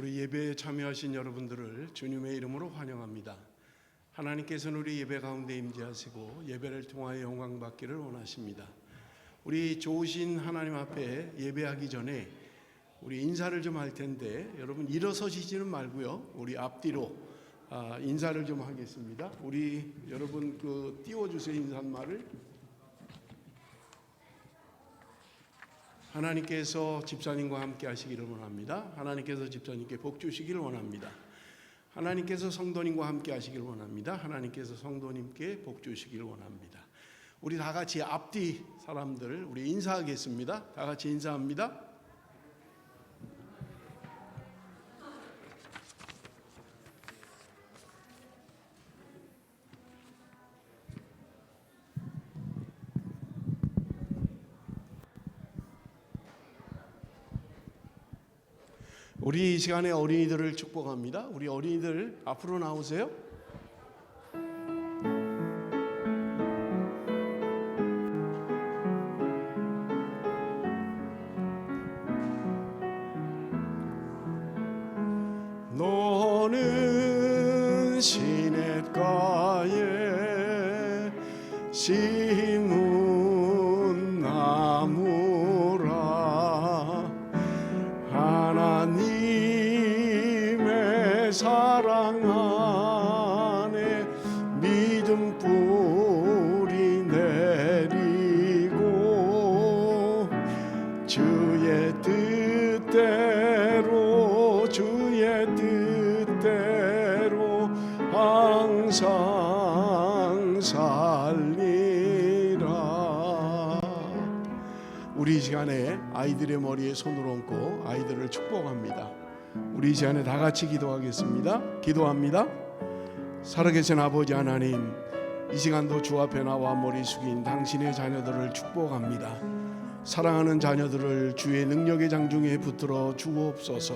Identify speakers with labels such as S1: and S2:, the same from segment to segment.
S1: 우리 예배에 참여하신 여러분들을 주님의 이름으로 환영합니다. 하나님께서는 우리 예배 가운데 임재하시고 예배를 통하여 영광 받기를 원하십니다. 우리 좋으신 하나님 앞에 예배하기 전에 우리 인사를 좀 할 텐데 여러분 일어서시지는 말고요. 우리 앞뒤로 인사를 좀 하겠습니다. 우리 여러분 띄워주세요. 인사말을. 하나님께서 집사님과 함께 하시기를 원합니다. 하나님께서 집사님께 복 주시기를 원합니다. 하나님께서 성도님과 함께 하시기를 원합니다. 하나님께서 성도님께 복 주시기를 원합니다. 우리 다 같이 앞뒤 사람들 우리 인사하겠습니다. 다 같이 인사합니다. 우리 이 시간에 어린이들을 축복합니다. 우리 어린이들 앞으로 나오세요. 너는 시냇가에 심은 나무라. 하나님의 사랑 안에 믿음 뿌리 내리고 주의 뜻대로 항상 살리라. 우리 이 시간에 아이들의 머리에 손을 얹고 아이들을 축복합니다. 우리 이 시간에 다 같이 기도하겠습니다. 기도합니다. 살아계신 아버지 하나님, 이 시간도 주 앞에 나와 머리 숙인 당신의 자녀들을 축복합니다. 사랑하는 자녀들을 주의 능력의 장중에 붙들어 주옵소서.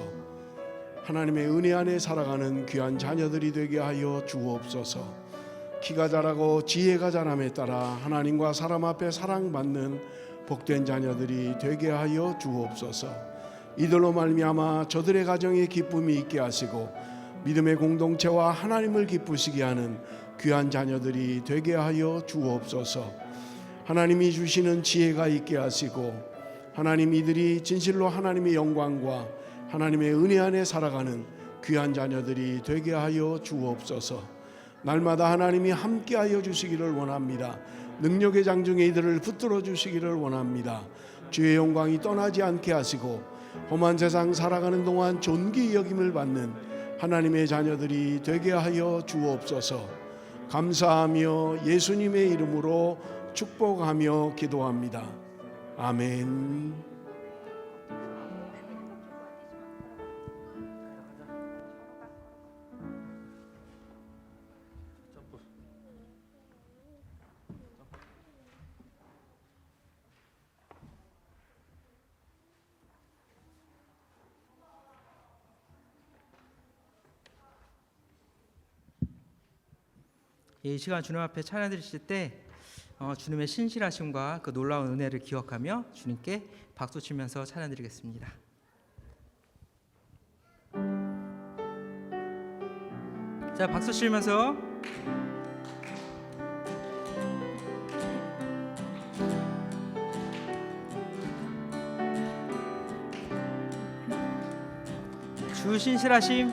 S1: 하나님의 은혜 안에 살아가는 귀한 자녀들이 되게 하여 주옵소서. 키가 자라고 지혜가 자람에 따라 하나님과 사람 앞에 사랑받는 복된 자녀들이 되게 하여 주옵소서. 이들로 말미암아 저들의 가정에 기쁨이 있게 하시고 믿음의 공동체와 하나님을 기쁘시게 하는 귀한 자녀들이 되게 하여 주옵소서. 하나님이 주시는 지혜가 있게 하시고 하나님 이들이 진실로 하나님의 영광과 하나님의 은혜 안에 살아가는 귀한 자녀들이 되게 하여 주옵소서. 날마다 하나님이 함께하여 주시기를 원합니다. 능력의 장중에 이들을 붙들어 주시기를 원합니다. 주의 영광이 떠나지 않게 하시고 험한 세상 살아가는 동안 존귀 여김을 받는 하나님의 자녀들이 되게 하여 주옵소서. 감사하며 예수님의 이름으로 축복하며 기도합니다. 아멘.
S2: 이 시간 주님 앞에 찬양 드리실 때 주님의 신실하심과 그 놀라운 은혜를 기억하며 주님께 박수 치면서 찬양 드리겠습니다. 자, 박수 치면서 주 신실하심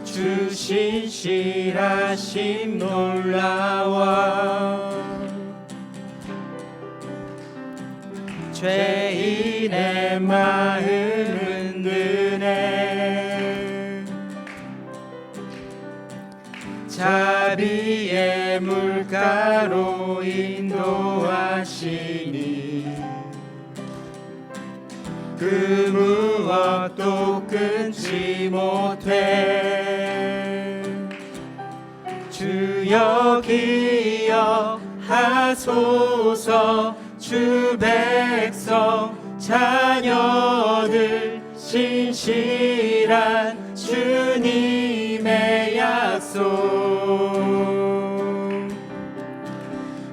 S3: 주 신실하심 놀라워 죄인의 마음은 은혜 자비의 물가로 인도하시니 그 무엇도 끊지 못해 주여 기억하소서. 주 백성 자녀들 신실한 주님의 약속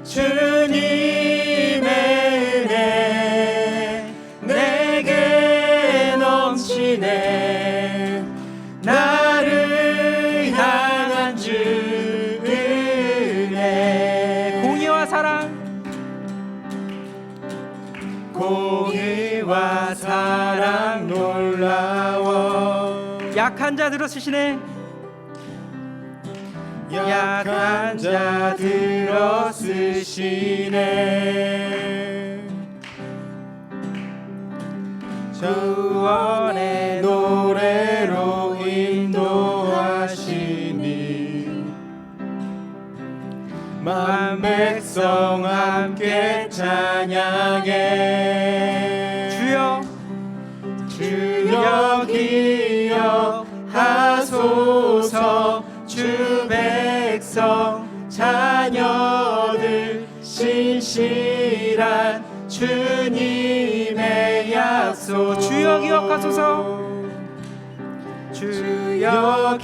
S3: 주님의 은혜 내게 넘치네
S2: 약한 자 들어쓰시네.
S3: 약한 자 들어쓰시네. 구원의 노래로 인도하시니 만 백성 함께 찬양해.
S2: 주여
S3: 주여 기억하소서. 주 백성 자녀들 신실한 주님의 약속.
S2: 주여 기억하소서.
S3: 주여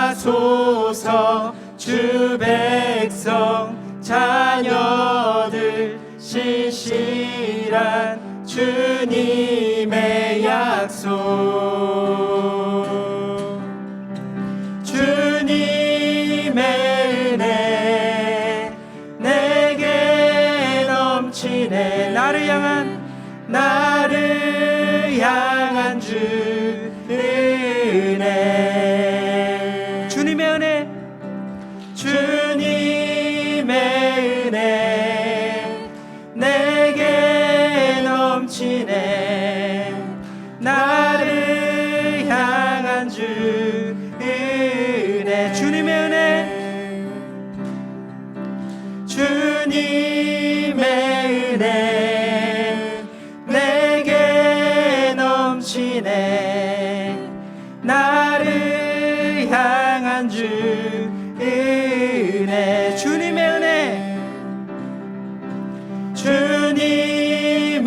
S3: 기억하소서. 주 백성 자녀들 신실한 주님의 약속. 주님의 은혜 내게 넘치네. 나를 향한 주 은혜.
S2: 주님의 은혜
S3: 주님의 은혜 내게 넘치네. 나를 향한 주 은혜.
S2: 주님의 은혜
S3: 주님의 은혜 내게 넘치네. 나를 향한 주 은혜.
S2: 주님의 은혜
S3: 주님의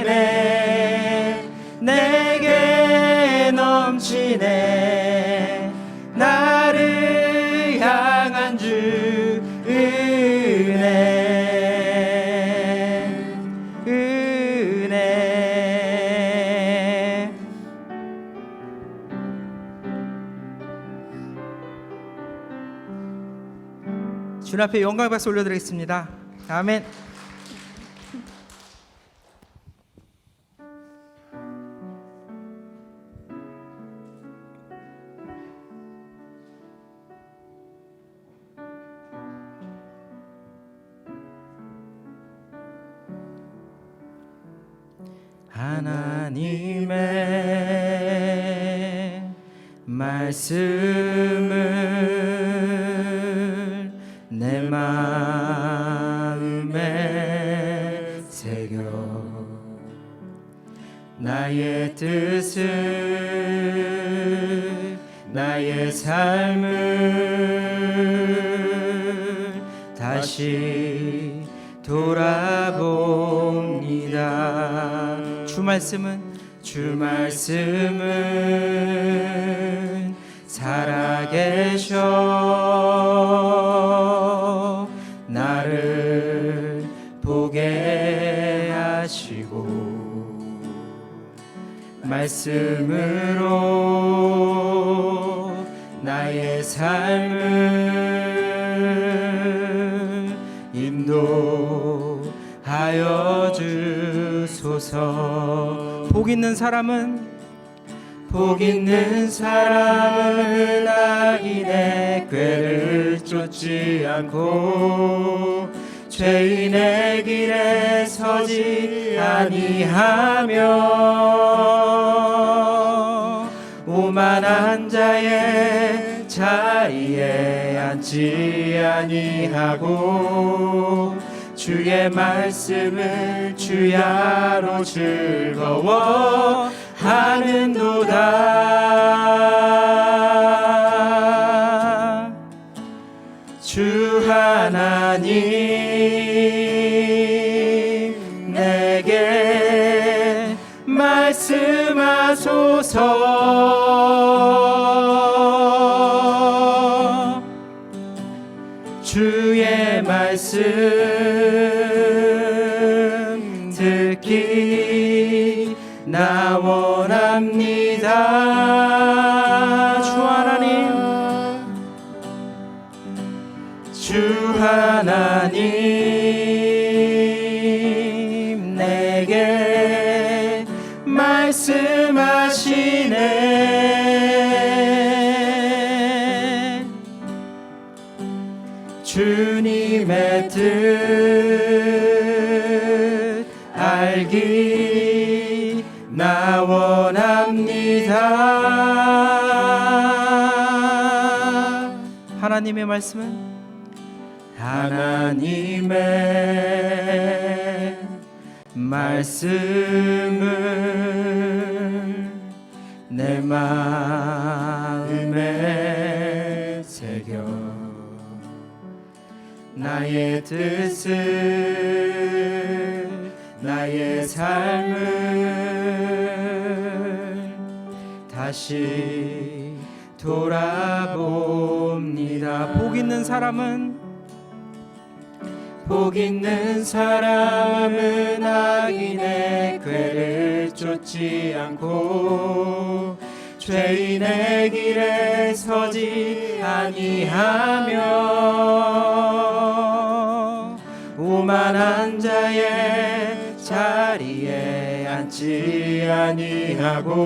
S3: 은혜 내게 넘치네. 나를 향한 주 은혜.
S2: 주님 앞에 영광의 박수 올려드리겠습니다. 아멘.
S3: 하나님의 말씀을 내 마음에 새겨 나의 뜻을 나의 삶을 다시 돌아봅니다.
S2: 주 말씀은 살아계셔 나를 보게 하시고 말씀으로 나의 삶을 인도하여 주소서. 복 있는 사람은
S3: 악인의 꾀를 쫓지 않고 죄인의 길에 서지 아니하며 오만한 자의 자리에 앉지 아니하고 주의 말씀을 주야로 즐거워 하는도다. 주 하나님 내게 말씀하소서. 주의 말씀 듣기 나 원합니다. 주 하나님 내게 말씀하시네. 주님의 뜻 알기 나 원합니다.
S2: 하나님의 말씀은
S3: 하나님의 말씀을 내 마음에 새겨 나의 뜻을 나의 삶을 다시 돌아봅니다.
S2: 복 있는 사람은
S3: 악인의 꾀를 쫓지 않고 죄인의 길에 서지 아니하며 오만한 자의 자리에 앉지 아니하고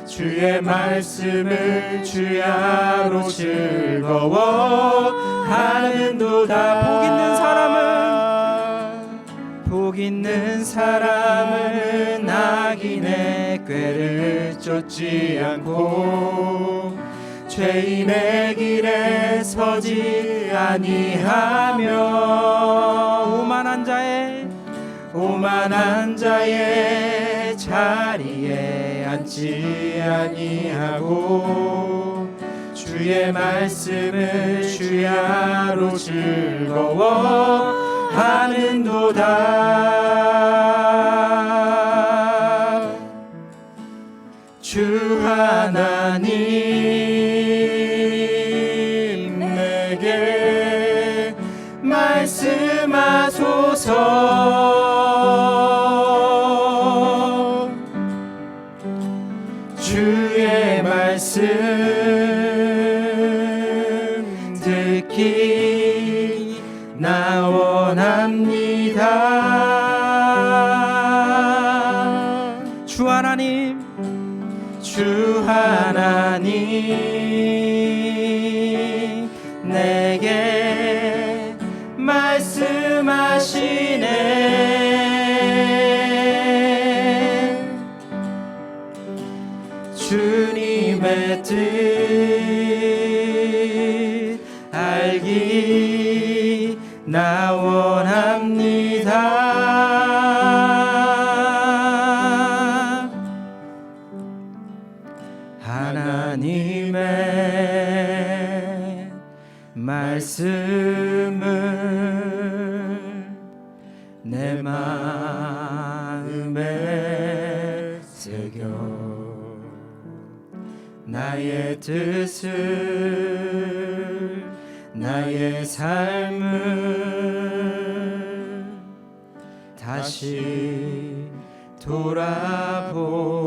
S3: 주의 말씀을 주야로 즐거워하는도다.
S2: 복 있는
S3: 사람은 악인의 꾀를 쫓지 않고 죄인의 길에 서지 아니하며 오만한 자의 자리에 앉지 아니하고 주의 말씀을 주야로 즐거워하는도다. 주 하나님 내게 말씀하소서. 주의 말씀 듣기 나 원합니다.
S2: 주 하나님
S3: 내게 말씀하시네. 주님의 뜻 알기 나 원합니다. 하나님의 말씀을 내 마음에 새겨 나의 뜻을 나의 삶을 다시 돌아봅니다.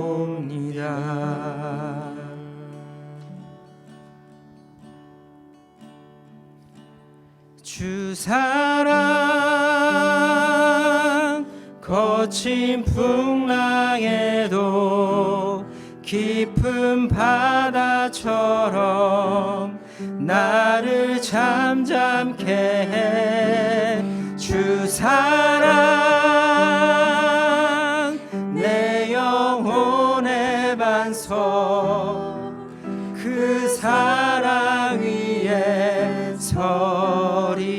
S3: 주 사랑 거친 풍랑에도 깊은 바다처럼 나를 잠잠케 해. 주 사랑 내 영혼의 반석 그 사랑 위에 서리.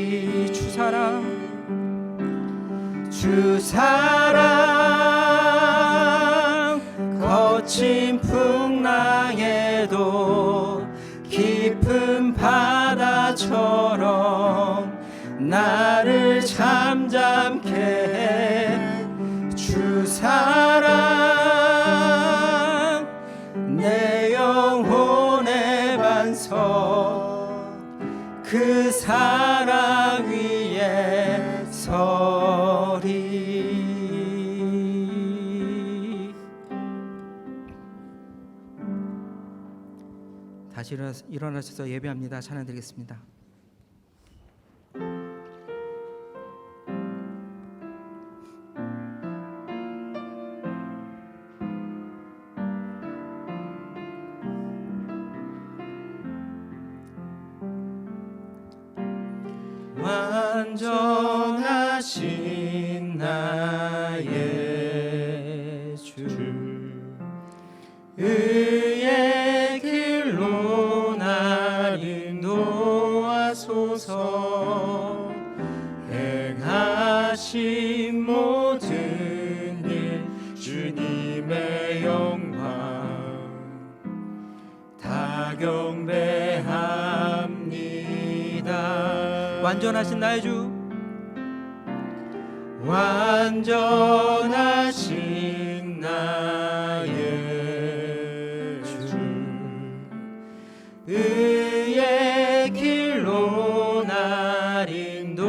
S3: 주 사랑 거친 풍랑에도 깊은 바다처럼 나를 잠잠케 해. 주 사랑 내 영혼의 반석 그 사랑 위에 서리.
S2: 다시 일어나셔서 예배합니다. 찬양드리겠습니다.
S3: 완전하신 나의 주 의의 길로 날 인도하소서. 행하신 모든 일 주님의 영광 다 경배합니다.
S2: 완전하신 나의 주,
S3: 완전하신 나의 주 의의 길로 날 인도하소서.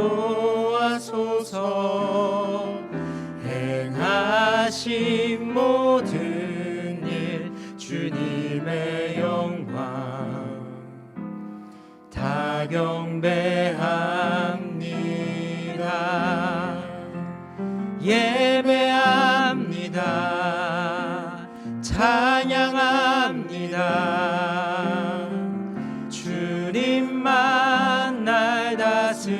S3: 행하신 모든 일 주님의 영광 다 경배합니다. 예배합니다. 찬양합니다. 주님만 날 다스리소서.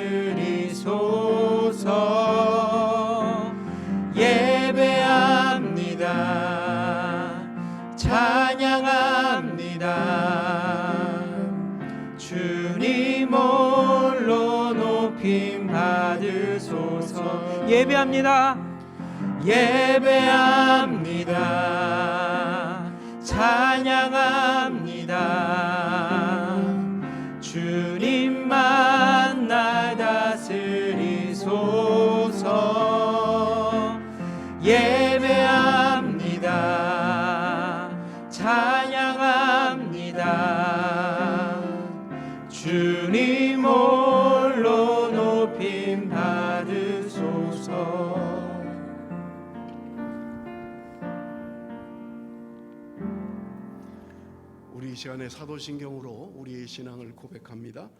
S3: 예배합니다. 찬양합니다. 주님 홀로 높임 받으소서.
S2: 예배합니다.
S3: 예배합니다. 찬양합니다. 주님만 날 다스리소서. 예배합니다. 찬양합니다. 주님 홀로 높임 받으소서.
S1: 우리 이 시간에 사도신경으로 우리의 신앙을 고백합니다.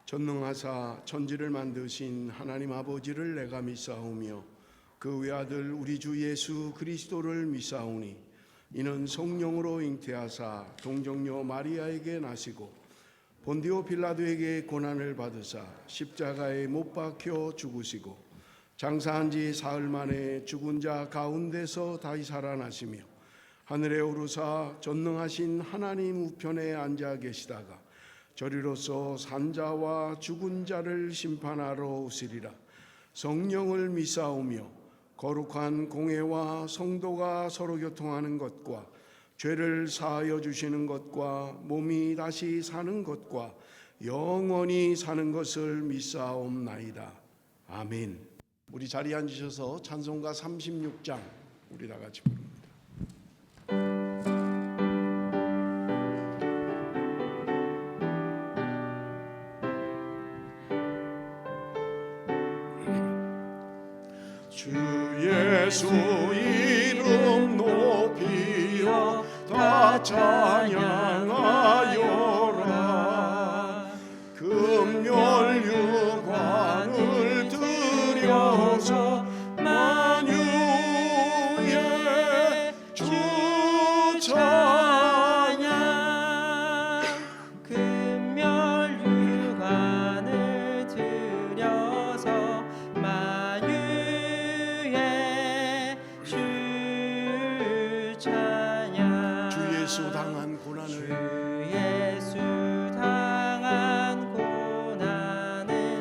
S1: 전능하사 천지를 만드신 하나님 아버지를 내가 믿사오며 그 외아들 우리 주 예수 그리스도를 믿사오니 이는 성령으로 잉태하사 동정녀 마리아에게 나시고 본디오 빌라도에게 고난을 받으사 십자가에 못 박혀 죽으시고 장사한 지 사흘 만에 죽은 자 가운데서 다시 살아나시며 하늘에 오르사 전능하신 하나님 우편에 앉아 계시다가 저리로서 산자와 죽은 자를 심판하러 오시리라. 성령을 믿사오며 거룩한 공회와 성도가 서로 교통하는 것과 죄를 사하여 주시는 것과 몸이 다시 사는 것과 영원히 사는 것을 믿사옵나이다. 아멘. 우리 자리에 앉으셔서 찬송가 36장 우리 다 같이 부릅니다. 주 예수 이름 높이어 다 찬양하여라. 금멸유관을 들여서 만유의 주 찬양.
S3: 금멸유관을 들여서 주 찬양.
S1: 주 예수 당한 고난을
S3: 주 예수 당한 고난을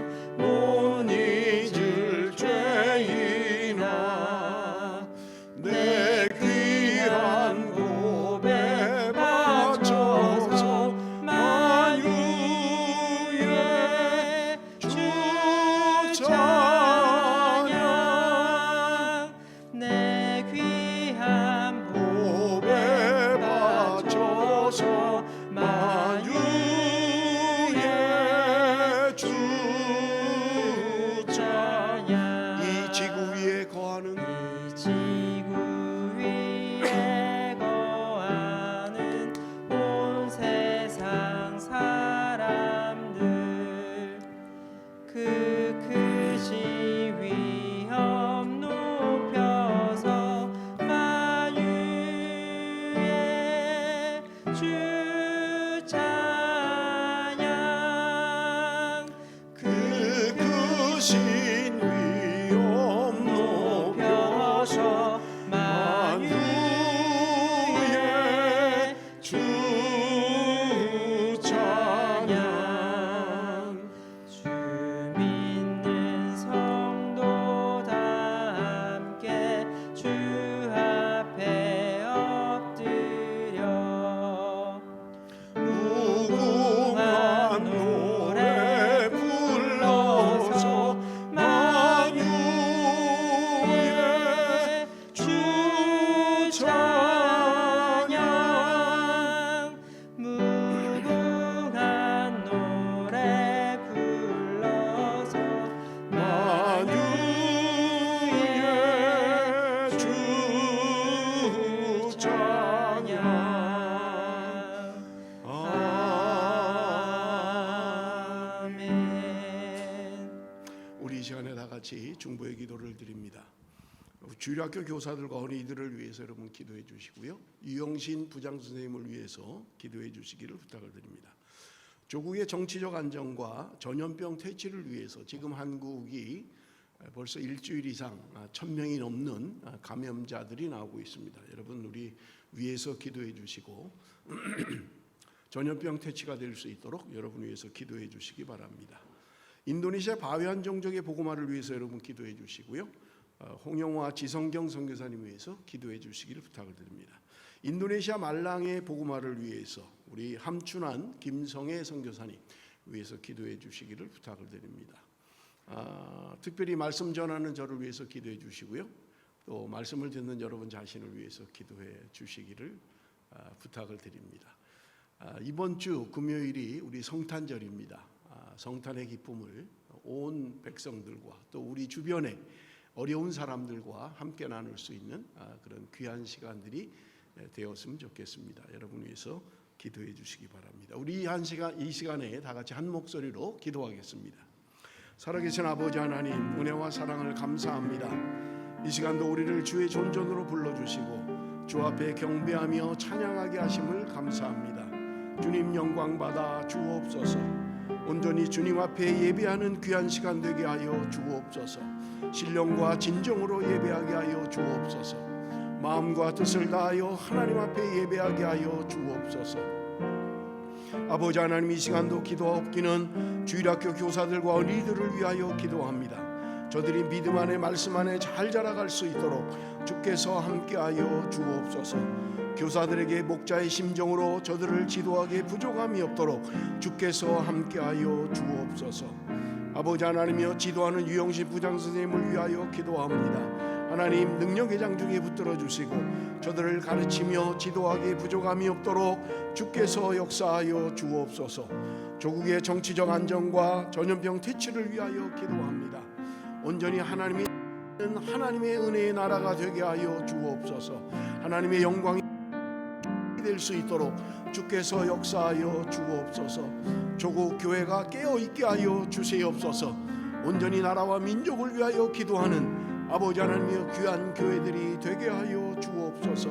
S1: 대신 위엄 높여서 만유의 주 찬양.
S3: 주 믿는 성도 다 함께 주 앞에 엎드려
S1: 무궁한 노래 불러서 만유의 주 찬양.
S3: 무궁한 노래 불러서
S1: 만유의 주 찬양.
S3: 아멘.
S1: 우리 이 시간에 다 같이 중보의 기도를 드립니다. 주일학교 교사들과 어린이들을 위해서 여러분 기도해 주시고요. 유영신 부장 선생님을 위해서 기도해 주시기를 부탁을 드립니다. 조국의 정치적 안정과 전염병 퇴치를 위해서 지금 한국이 벌써 일주일 이상 1,000명이 넘는 감염자들이 나오고 있습니다. 여러분 우리 위해서 기도해 주시고 전염병 퇴치가 될 수 있도록 여러분 위해서 기도해 주시기 바랍니다. 인도네시아 바위안 종족의 복음화를 위해서 여러분 기도해 주시고요. 홍영화 지성경 선교사님 위해서 기도해 주시기를 부탁을 드립니다. 인도네시아 말랑의 복음화를 위해서 우리 함춘환 김성애 선교사님 위해서 기도해 주시기를 부탁을 드립니다. 특별히 말씀 전하는 저를 위해서 기도해 주시고요. 또 말씀을 듣는 여러분 자신을 위해서 기도해 주시기를 부탁을 드립니다. 이번 주 금요일이 우리 성탄절입니다. 성탄의 기쁨을 온 백성들과 또 우리 주변에 어려운 사람들과 함께 나눌 수 있는 그런 귀한 시간들이 되었으면 좋겠습니다. 여러분 위해서 기도해 주시기 바랍니다. 우리 이 시간에 다 같이 한 목소리로 기도하겠습니다. 살아계신 아버지 하나님, 은혜와 사랑을 감사합니다. 이 시간도 우리를 주의 존전으로 불러주시고 주 앞에 경배하며 찬양하게 하심을 감사합니다. 주님 영광 받아 주옵소서. 온전히 주님 앞에 예배하는 귀한 시간 되게 하여 주옵소서. 신령과 진정으로 예배하게 하여 주옵소서. 마음과 뜻을 다하여 하나님 앞에 예배하게 하여 주옵소서. 아버지 하나님, 이 시간도 기도하옵기는 주일학교 교사들과 어린이들을 위하여 기도합니다. 저들이 믿음 안에 말씀 안에 잘 자라갈 수 있도록 주께서 함께하여 주옵소서. 교사들에게 목자의 심정으로 저들을 지도하기에 부족함이 없도록 주께서 함께하여 주옵소서. 아버지 하나님이여, 지도하는 유영신 부장 선생님을 위하여 기도합니다. 하나님, 능력의 장중에 붙들어 주시고 저들을 가르치며 지도하기에 부족함이 없도록 주께서 역사하여 주옵소서. 조국의 정치적 안정과 전염병 퇴치를 위하여 기도합니다. 온전히 하나님의 은혜의 나라가 되게 하여 주옵소서. 하나님의 영광이 될 수 있도록 주께서 역사하여 주옵소서. 조국 교회가 깨어 있게 하여 주시옵소서. 온전히 나라와 민족을 위하여 기도하는 아버지 하나님의 귀한 교회들이 되게 하여 주옵소서.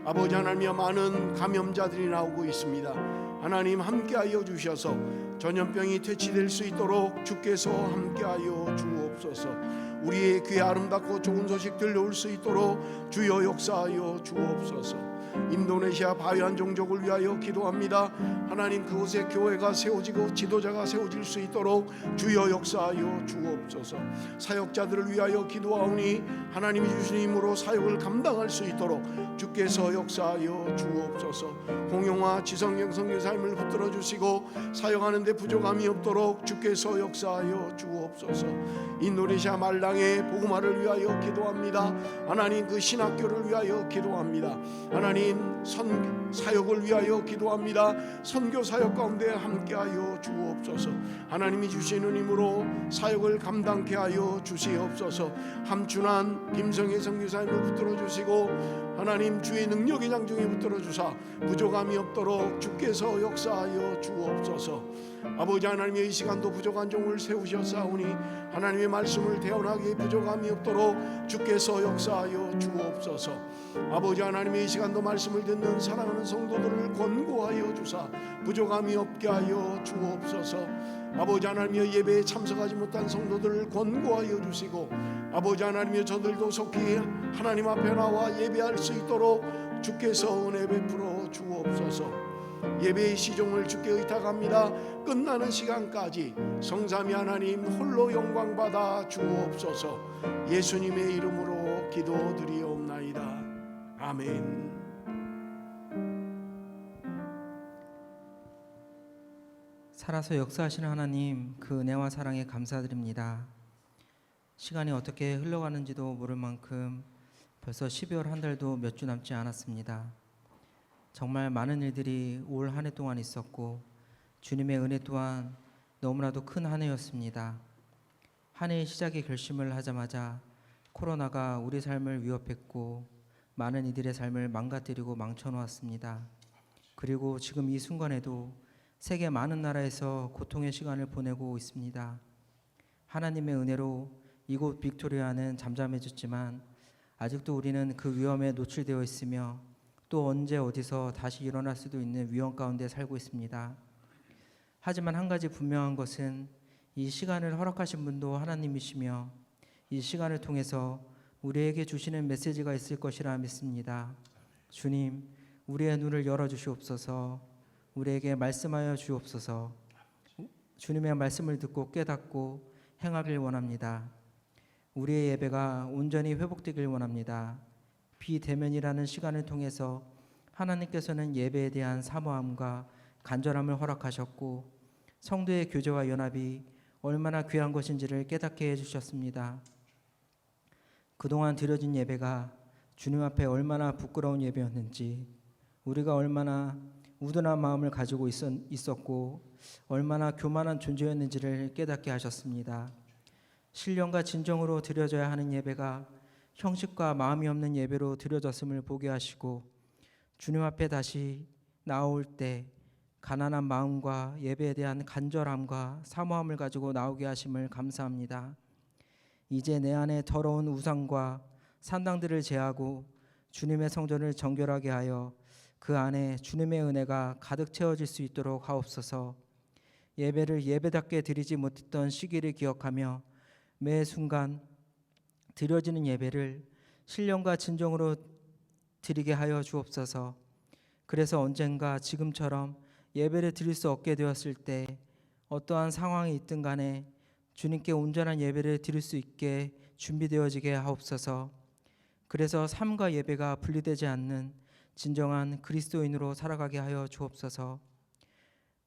S1: 아버지 하나님의 많은 감염자들이 나오고 있습니다. 하나님 함께하여 주셔서 전염병이 퇴치될 수 있도록 주께서 함께하여 주옵소서. 우리의 귀에 아름답고 좋은 소식 들려올 수 있도록 주여 역사하여 주옵소서. 인도네시아 바위안 종족을 위하여 기도합니다. 하나님, 그곳에 교회가 세워지고 지도자가 세워질 수 있도록 주여 역사하여 주옵소서. 사역자들을 위하여 기도하오니 하나님이 주신 힘으로 사역을 감당할 수 있도록 주께서 역사하여 주옵소서. 홍영화 지성경 선교사님을 붙들어 주시고 사역하는 데 부족함이 없도록 주께서 역사하여 주옵소서. 인도네시아 말랑의 복음화를 위하여 기도합니다. 하나님, 그 신학교를 위하여 기도합니다. 하나님, 사역을 위하여 기도합니다. 선교 사역 가운데 함께하여 주옵소서. 하나님이 주시는 힘으로 사역을 감당케 하여 주시옵소서. 함춘환 김성애 선교사님을 붙들어 주시고 하나님, 주의 능력의 장중에 붙들어 주사 부족함이 없도록 주께서 역사하여 주옵소서. 아버지 하나님의 이 시간도 부족한 종을 세우셨사오니 하나님의 말씀을 대언하기에 부족함이 없도록 주께서 역사하여 주옵소서. 아버지 하나님의 이 시간도 말씀을 듣는 사랑하는 성도들을 권고하여 주사 부족함이 없게 하여 주옵소서. 아버지 하나님이여 예배에 참석하지 못한 성도들을 권고하여 주시고 아버지 하나님이여 저들도 속히 하나님 앞에 나와 예배할 수 있도록 주께서 은혜 베풀어 주옵소서. 예배의 시종을 주께 의탁합니다. 끝나는 시간까지 성삼위 하나님 홀로 영광 받아 주옵소서. 예수님의 이름으로 기도드리옵나이다. 아멘.
S2: 살아서 역사하시는 하나님, 그 은혜와 사랑에 감사드립니다. 시간이 어떻게 흘러가는지도 모를 만큼 벌써 12월 한 달도 몇 주 남지 않았습니다. 정말 많은 일들이 올 한 해 동안 있었고 주님의 은혜 또한 너무나도 큰 한 해였습니다. 한 해의 시작에 결심을 하자마자 코로나가 우리 삶을 위협했고 많은 이들의 삶을 망가뜨리고 망쳐놓았습니다. 그리고 지금 이 순간에도 세계 많은 나라에서 고통의 시간을 보내고 있습니다. 하나님의 은혜로 이곳 빅토리아는 잠잠해졌지만 아직도 우리는 그 위험에 노출되어 있으며 또 언제 어디서 다시 일어날 수도 있는 위험 가운데 살고 있습니다. 하지만 한 가지 분명한 것은 이 시간을 허락하신 분도 하나님이시며 이 시간을 통해서 우리에게 주시는 메시지가 있을 것이라 믿습니다. 주님, 우리의 눈을 열어주시옵소서. 우리에게 말씀하여 주옵소서. 주님의 말씀을 듣고 깨닫고 행하길 원합니다. 우리의 예배가 온전히 회복되길 원합니다. 비대면이라는 시간을 통해서 하나님께서는 예배에 대한 사모함과 간절함을 허락하셨고 성도의 교제와 연합이 얼마나 귀한 것인지를 깨닫게 해주셨습니다. 그동안 드려진 예배가 주님 앞에 얼마나 부끄러운 예배였는지, 우리가 얼마나 우둔한 마음을 가지고 있었고 얼마나 교만한 존재였는지를 깨닫게 하셨습니다. 신령과 진정으로 드려져야 하는 예배가 형식과 마음이 없는 예배로 드려졌음을 보게 하시고 주님 앞에 다시 나올 때 가난한 마음과 예배에 대한 간절함과 사모함을 가지고 나오게 하심을 감사합니다. 이제 내 안에 더러운 우상과 산당들을 제하고 주님의 성전을 정결하게 하여 그 안에 주님의 은혜가 가득 채워질 수 있도록 하옵소서. 예배를 예배답게 드리지 못했던 시기를 기억하며 매 순간 드려지는 예배를 신령과 진정으로 드리게 하여 주옵소서. 그래서 언젠가 지금처럼 예배를 드릴 수 없게 되었을 때 어떠한 상황이 있든 간에 주님께 온전한 예배를 드릴 수 있게 준비되어지게 하옵소서. 그래서 삶과 예배가 분리되지 않는 진정한 그리스도인으로 살아가게 하여 주옵소서.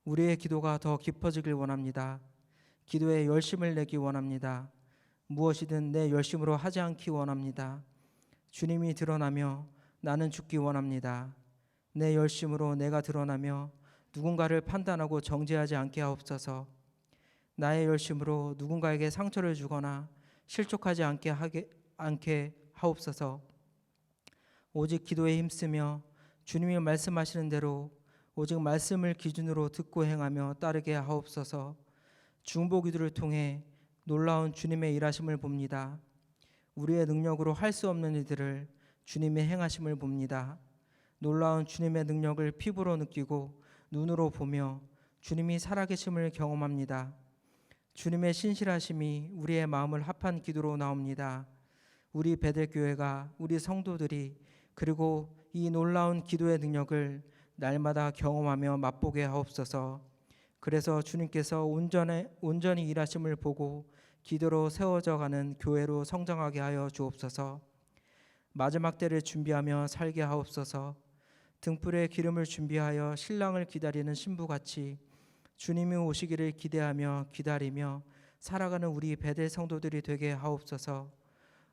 S2: 우리의 기도가 더 깊어지길 원합니다. 기도에 열심을 내기 원합니다. 무엇이든 내 열심으로 하지 않기 원합니다. 주님이 드러나며 나는 죽기 원합니다. 내 열심으로 내가 드러나며 누군가를 판단하고 정죄하지 않게 하옵소서. 나의 열심으로 누군가에게 상처를 주거나 실족하지 않게 하옵소서. 오직 기도에 힘쓰며 주님이 말씀하시는 대로 오직 말씀을 기준으로 듣고 행하며 따르게 하옵소서. 중보기도를 통해 놀라운 주님의 일하심을 봅니다. 우리의 능력으로 할 수 없는 일들을 주님의 행하심을 봅니다. 놀라운 주님의 능력을 피부로 느끼고 눈으로 보며 주님이 살아계심을 경험합니다. 주님의 신실하심이 우리의 마음을 합한 기도로 나옵니다. 우리 베델교회가, 우리 성도들이 그리고 이 놀라운 기도의 능력을 날마다 경험하며 맛보게 하옵소서. 그래서 주님께서 온전히 일하심을 보고 기도로 세워져가는 교회로 성장하게 하여 주옵소서. 마지막 때를 준비하며 살게 하옵소서. 등불에 기름을 준비하여 신랑을 기다리는 신부같이 주님이 오시기를 기대하며 기다리며 살아가는 우리 베델 성도들이 되게 하옵소서.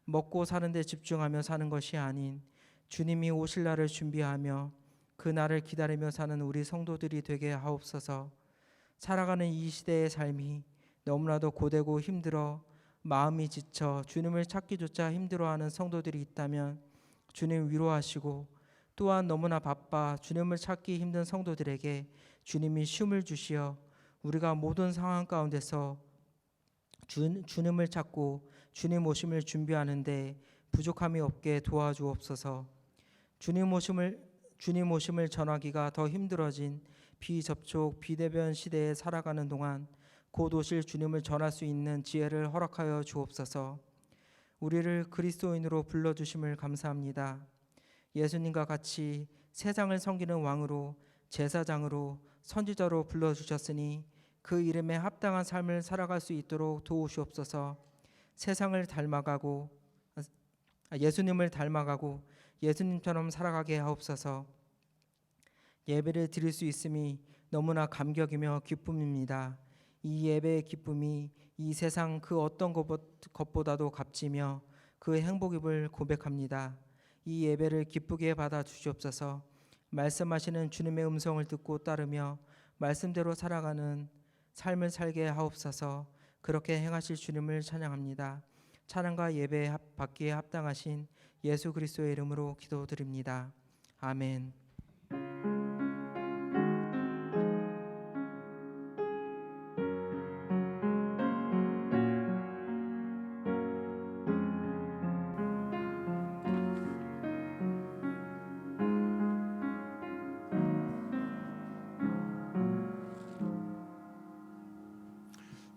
S2: 먹고 사는 데 집중하며 사는 것이 아닌 주님이 오실 날을 준비하며 그 날을 기다리며 사는 우리 성도들이 되게 하옵소서. 살아가는 이 시대의 삶이 너무나도 고되고 힘들어 마음이 지쳐 주님을 찾기조차 힘들어하는 성도들이 있다면 주님 위로하시고, 또한 너무나 바빠 주님을 찾기 힘든 성도들에게 주님이 쉼을 주시어 우리가 모든 상황 가운데서 주님을 찾고 주님 오심을 준비하는데 부족함이 없게 도와주옵소서. 주님 오심을 전하기가 더 힘들어진 비접촉 비대면 시대에 살아가는 동안 곧 오실 주님을 전할 수 있는 지혜를 허락하여 주옵소서. 우리를 그리스도인으로 불러주심을 감사합니다. 예수님과 같이 세상을 섬기는 왕으로 제사장으로 선지자로 불러주셨으니 그 이름에 합당한 삶을 살아갈 수 있도록 도우시옵소서. 세상을 닮아가고 예수님을 닮아가고 예수님처럼 살아가게 하옵소서. 예배를 드릴 수 있음이 너무나 감격이며 기쁨입니다. 이 예배의 기쁨이 이 세상 그 어떤 것보다도 값지며 그 행복임을 고백합니다. 이 예배를 기쁘게 받아 주시옵소서. 말씀하시는 주님의 음성을 듣고 따르며 말씀대로 살아가는 삶을 살게 하옵소서. 그렇게 행하실 주님을 찬양합니다. 찬양과 예배 받기에 합당하신 예수 그리스도의 이름으로 기도드립니다. 아멘.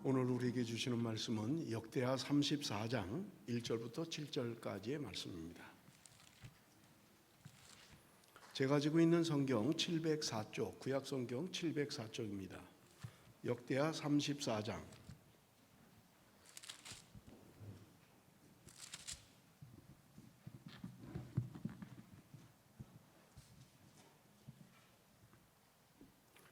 S1: 오늘 우리에게 주시는 말씀은 역대하 34장 1절부터 7절까지의 말씀입니다. 제가 가지고 있는 성경 704쪽, 구약 성경 704쪽입니다. 역대하 34장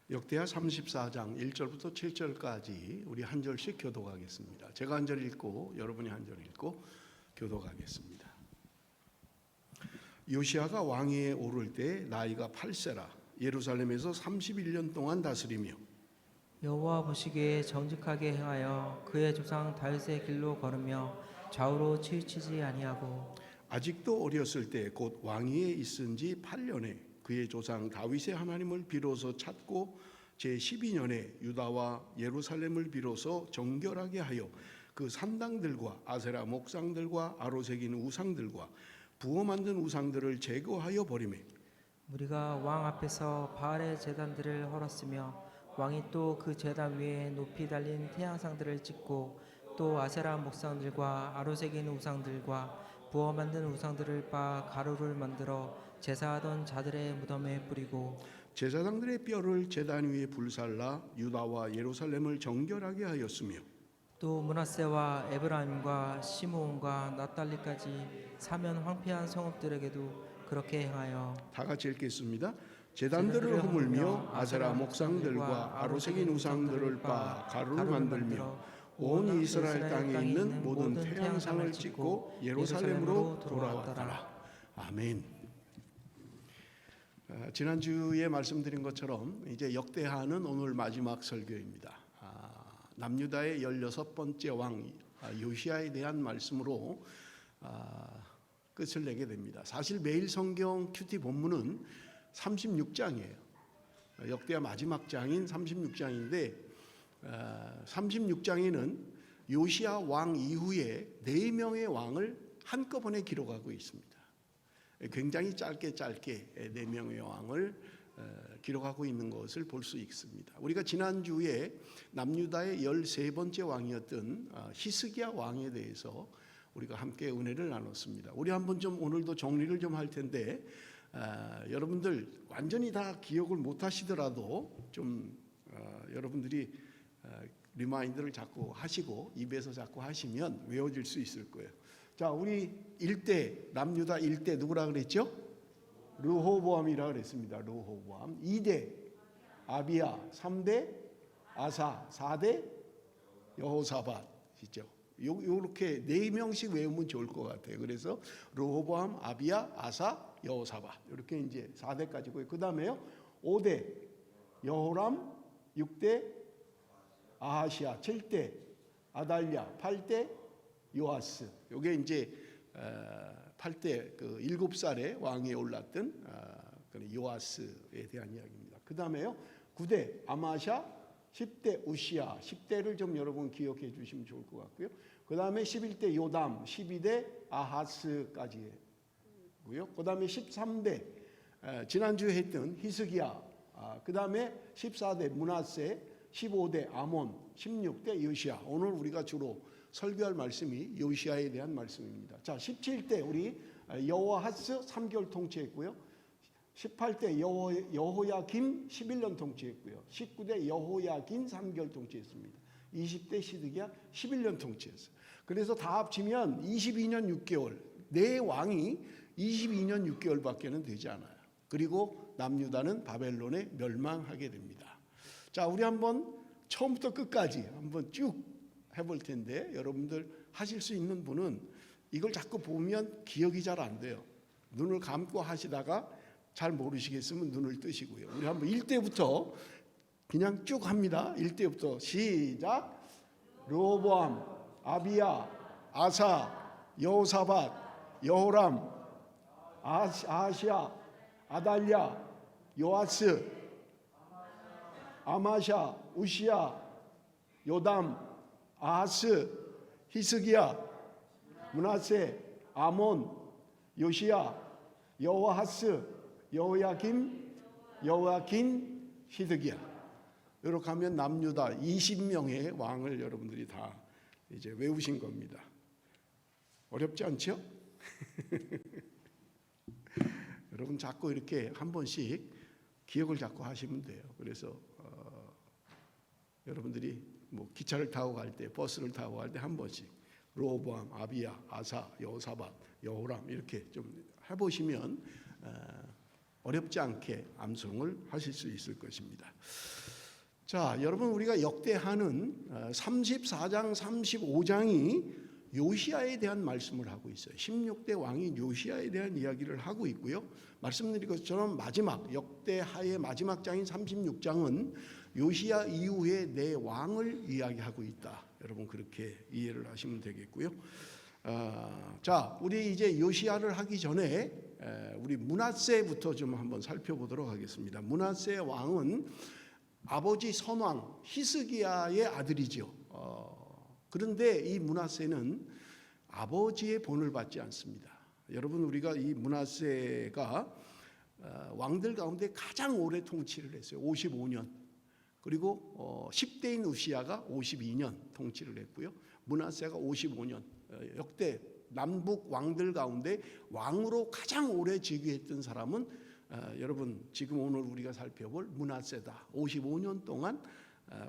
S1: 역대하 34장 1절부터 7절까지 우리 한 절씩 교독하겠습니다. 제가 한 절 읽고 여러분이 한 절 읽고 교독하겠습니다. 요시아가 왕위에 오를 때 나이가 8세라 예루살렘에서 31년 동안 다스리며
S2: 여호와 보시기에 정직하게 행하여 그의 조상 다윗의 길로 걸으며 좌우로 치우치지 아니하고
S1: 아직도 어렸을 때 곧 왕위에 있은 지 8년에 그의 조상 다윗의 하나님을 비로소 찾고 제12년에 유다와 예루살렘을 비로소 정결하게 하여 그 산당들과 아세라 목상들과 아로새긴 우상들과 부어 만든 우상들을 제거하여 버리매
S2: 우리가 왕 앞에서 바알의 제단들을 헐었으며 왕이 또 그 제단 위에 높이 달린 태양상들을 찍고 또 아세라 목상들과 아로새긴 우상들과 부어 만든 우상들을 빻아 가루를 만들어 제사하던 자들의 무덤에 뿌리고
S1: 제사장들의 뼈를 제단 위에 불살라 유다와 예루살렘을 정결하게 하였으며
S2: 또 므낫세와 에브라임과 시므온과 납달리까지 사면 황폐한 성읍들에게도 그렇게 행하여
S1: 다 같이 읽겠습니다. 제단들을 허물며 아세라 목상들과 아로새긴 우상들을 빻아 가루를 만들며 온 이스라엘 땅에 있는 모든 태양상을 찍고 예루살렘으로 돌아왔더라. 아멘. 지난주에 말씀드린 것처럼 이제 역대하는 오늘 마지막 설교입니다. 남유다의 16번째 왕 요시아에 대한 말씀으로 끝을 내게 됩니다. 사실 매일 성경 큐티 본문은 36장이에요. 역대하 마지막 장인 36장인데 36장에는 요시아 왕 이후에 4명의 왕을 한꺼번에 기록하고 있습니다. 굉장히 짧게 4명의 왕을 기록하고 있는 것을 볼 수 있습니다. 우리가 지난주에 남유다의 13번째 왕이었던 히스기야 왕에 대해서 우리가 함께 은혜를 나눴습니다. 우리 한번 좀 오늘도 정리를 좀 할 텐데 여러분들 완전히 다 기억을 못 하시더라도 좀 여러분들이 리마인드를 자꾸 하시고 입에서 자꾸 하시면 외워질 수 있을 거예요. 자, 우리 1대 남유다 1대 누구라 그랬죠? 르호보암이라 그랬습니다. 르호보암. 2대 아비야, 3대 아사, 4대 여호사밧이죠. 요렇게 4명씩 외우면 좋을 것 같아요. 그래서 르호보암, 아비야, 아사, 여호사밧 이렇게 이제 4대까지고요. 그다음에요 5대 여호람, 6대 아하시아, 7대 아달랴, 8대 요아스. 요게 이제 8대 그 7살에 왕위에 올랐던 요아스에 대한 이야기입니다. 그다음에요 9대 아마샤, 10대 우시야. 10대를 좀 여러분 기억해 주시면 좋을 것 같고요. 그다음에 11대 요담, 12대 아하스까지고요. 그다음에 13대 지난주에 했던 히스기야. 그다음에 14대 므낫세, 15대 아몬, 16대 요시야. 오늘 우리가 주로 설교할 말씀이 요시야에 대한 말씀입니다. 자, 17대 우리 여호아하스 3개월 통치했고요. 18대 여호야김 11년 통치했고요. 19대 여호야긴 3개월 통치했습니다. 20대 시드기야 11년 통치했어요. 그래서 다 합치면 22년 6개월. 네 왕이 22년 6개월밖에는 되지 않아요. 그리고 남유다는 바벨론에 멸망하게 됩니다. 자, 우리 한번 처음부터 끝까지 한번 쭉 해볼 텐데 여러분들 하실 수 있는 분은 이걸 자꾸 보면 기억이 잘 안 돼요. 눈을 감고 하시다가 잘 모르시겠으면 눈을 뜨시고요. 우리 한번 1대부터 그냥 쭉 합니다. 1대부터 시작. 르호보암, 아비야, 아사, 여호사밧, 여호람, 아하시야, 아달랴, 요아스, 아마샤, 우시야, 요담, 아하스, 히스기야, 므낫세, 아몬, 요시야, 여호아하스, 여호야김, 여호야긴, 시드기야. 이렇게 하면 남유다 20명의 왕을 여러분들이 다 이제 외우신 겁니다. 어렵지 않죠? 여러분 자꾸 이렇게 한 번씩 기억을 자꾸 하시면 돼요. 그래서 여러분들이 뭐 기차를 타고 갈 때, 버스를 타고 갈 때 한 번씩 르호보암, 아비야, 아사, 여호사밧, 여호람 이렇게 좀 해보시면 어렵지 않게 암송을 하실 수 있을 것입니다. 자, 여러분 우리가 역대하는 34장, 35장이 요시야에 대한 말씀을 하고 있어요. 16대 왕이 요시야에 대한 이야기를 하고 있고요. 말씀드린 것처럼 마지막 역대하의 마지막 장인 36장은 요시야 이후에 네 왕을 이야기하고 있다. 여러분 그렇게 이해를 하시면 되겠고요. 자, 우리 이제 요시야를 하기 전에 우리 므낫세부터 좀 한번 살펴보도록 하겠습니다. 므낫세 왕은 아버지 선왕 히스기야의 아들이죠. 그런데 이 므낫세는 아버지의 본을 받지 않습니다. 여러분 우리가 이 므낫세가 왕들 가운데 가장 오래 통치를 했어요. 55년. 그리고 10대인 우시야가 52년 통치를 했고요. 므낫세가 55년. 역대 남북 왕들 가운데 왕으로 가장 오래 즉위했던 사람은 여러분 지금 오늘 우리가 살펴볼 므낫세다. 55년 동안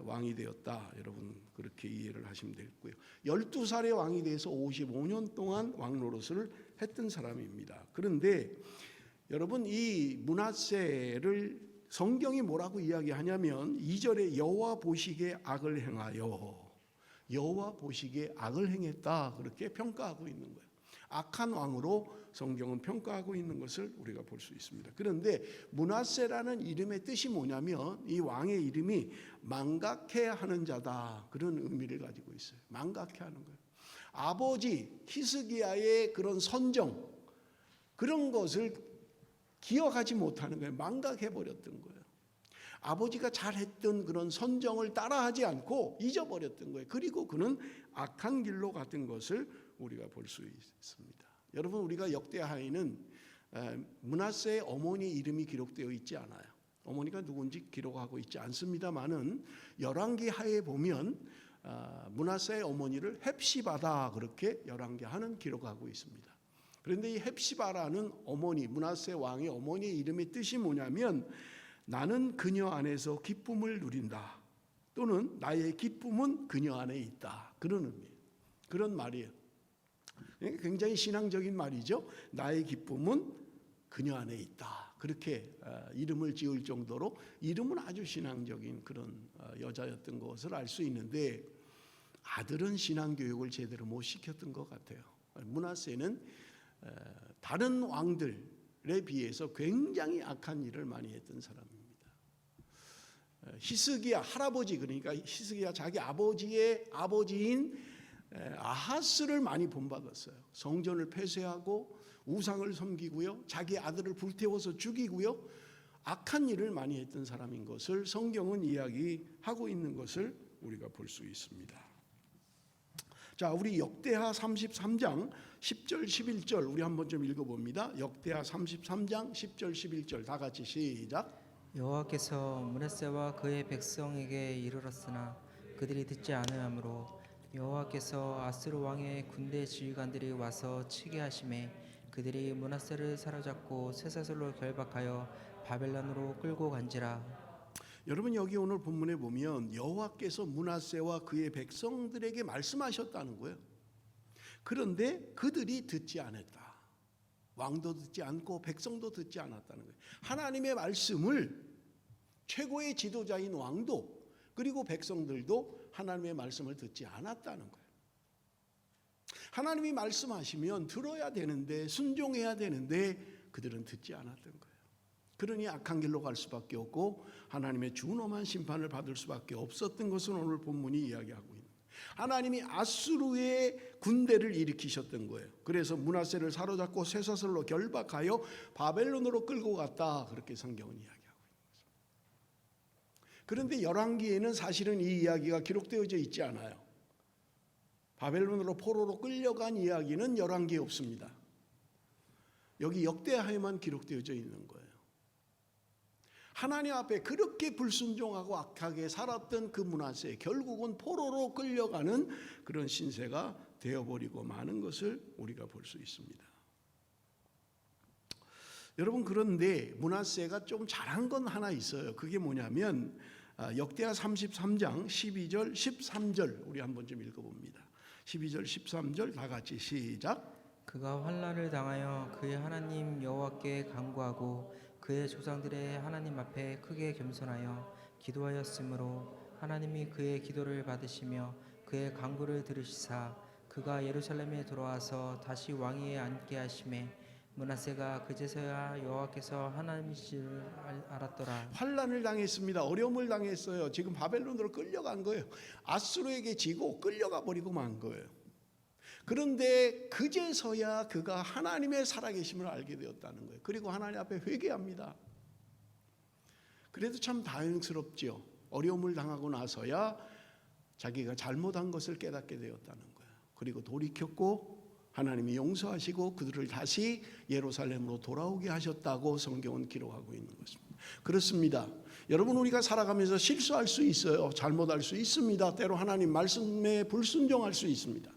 S1: 왕이 되었다. 여러분 그렇게 이해를 하시면 되겠고요. 12살의 왕이 돼서 55년 동안 왕 노릇을 했던 사람입니다. 그런데 여러분 이 므낫세를 성경이 뭐라고 이야기하냐면 2절에 여호와 보시기에 악을 행하여 여호와 보시기에 악을 행했다. 그렇게 평가하고 있는 거예요. 악한 왕으로 성경은 평가하고 있는 것을 우리가 볼 수 있습니다. 그런데 므낫세라는 이름의 뜻이 뭐냐면 이 왕의 이름이 망각해 하는 자다. 그런 의미를 가지고 있어요. 망각해 하는 거예요. 아버지 히스기야의 그런 선정 그런 것을 기억하지 못하는 거예요. 망각해 버렸던 거예요. 아버지가 잘했던 그런 선정을 따라하지 않고 잊어버렸던 거예요. 그리고 그는 악한 길로 갔던 것을 우리가 볼 수 있습니다. 여러분 우리가 역대하에는 므낫세의 어머니 이름이 기록되어 있지 않아요. 어머니가 누군지 기록하고 있지 않습니다만은 열왕기 하에 보면 므낫세의 어머니를 헵시바다 그렇게 열왕기하는 기록하고 있습니다. 그런데 이 헵시바라는 어머니 므낫세 왕의 어머니의 이름의 뜻이 뭐냐면 나는 그녀 안에서 기쁨을 누린다 또는 나의 기쁨은 그녀 안에 있다 그런 의미예요. 그런 말이에요. 굉장히 신앙적인 말이죠. 나의 기쁨은 그녀 안에 있다. 그렇게 이름을 지을 정도로 이름은 아주 신앙적인 그런 여자였던 것을 알 수 있는데 아들은 신앙교육을 제대로 못 시켰던 것 같아요. 므낫세는 다른 왕들에 비해서 굉장히 악한 일을 많이 했던 사람입니다. 히스기야 할아버지 그러니까 히스기야 자기 아버지의 아버지인 아하스를 많이 본받았어요. 성전을 폐쇄하고 우상을 섬기고요. 자기 아들을 불태워서 죽이고요. 악한 일을 많이 했던 사람인 것을 성경은 이야기하고 있는 것을 우리가 볼 수 있습니다. 자, 우리 역대하 33장 10절 11절 우리 한번 좀 읽어봅니다. 역대하 33장 10절 11절 다 같이 시작.
S2: 여호와께서 므낫세와 그의 백성에게 이르렀으나 그들이 듣지 않으므로 여호와께서 아수르 왕의 군대 지휘관들이 와서 치게 하심에 그들이 므낫세를 사로잡고 쇠사슬로 결박하여 바벨론으로 끌고 간지라.
S1: 여러분 여기 오늘 본문에 보면 여호와께서 므낫세와 그의 백성들에게 말씀하셨다는 거예요. 그런데 그들이 듣지 않았다. 왕도 듣지 않고 백성도 듣지 않았다는 거예요. 하나님의 말씀을 최고의 지도자인 왕도 그리고 백성들도 하나님의 말씀을 듣지 않았다는 거예요. 하나님이 말씀하시면 들어야 되는데 순종해야 되는데 그들은 듣지 않았던 거예요. 그러니 악한 길로 갈 수밖에 없고 하나님의 준엄한 심판을 받을 수밖에 없었던 것은 오늘 본문이 이야기하고 있는 거예요. 하나님이 아수르의 군대를 일으키셨던 거예요. 그래서 므낫세를 사로잡고 쇠사슬로 결박하여 바벨론으로 끌고 갔다. 그렇게 성경은 이야기하고 있는 거죠. 그런데 열왕기에는 사실은 이 이야기가 기록되어져 있지 않아요. 바벨론으로 포로로 끌려간 이야기는 열왕기에 없습니다. 여기 역대하에만 기록되어져 있는 거예요. 하나님 앞에 그렇게 불순종하고 악하게 살았던 그 므낫세 결국은 포로로 끌려가는 그런 신세가 되어버리고 마는 것을 우리가 볼 수 있습니다. 여러분 그런데 므낫세가 좀 잘한 건 하나 있어요. 그게 뭐냐면 역대하 33장 12절 13절 우리 한번 좀 읽어봅니다. 12절 13절 다 같이 시작.
S2: 그가 환난을 당하여 그의 하나님 여호와께 간구하고 그의 조상들의 하나님 앞에 크게 겸손하여 기도하였으므로 하나님이 그의 기도를 받으시며 그의 간구를 들으시사 그가 예루살렘에 돌아와서 다시 왕위에 앉게 하심에 므낫세가 그제서야 여호와께서 하나님이시를 알았더라.
S1: 환난을 당했습니다. 어려움을 당했어요. 지금 바벨론으로 끌려간 거예요. 아수르에게 지고 끌려가 버리고 만 거예요. 그런데 그제서야 그가 하나님의 살아계심을 알게 되었다는 거예요. 그리고 하나님 앞에 회개합니다. 그래도 참 다행스럽죠. 어려움을 당하고 나서야 자기가 잘못한 것을 깨닫게 되었다는 거예요. 그리고 돌이켰고 하나님이 용서하시고 그들을 다시 예루살렘으로 돌아오게 하셨다고 성경은 기록하고 있는 것입니다. 그렇습니다. 여러분 우리가 살아가면서 실수할 수 있어요. 잘못할 수 있습니다. 때로 하나님 말씀에 불순종할 수 있습니다.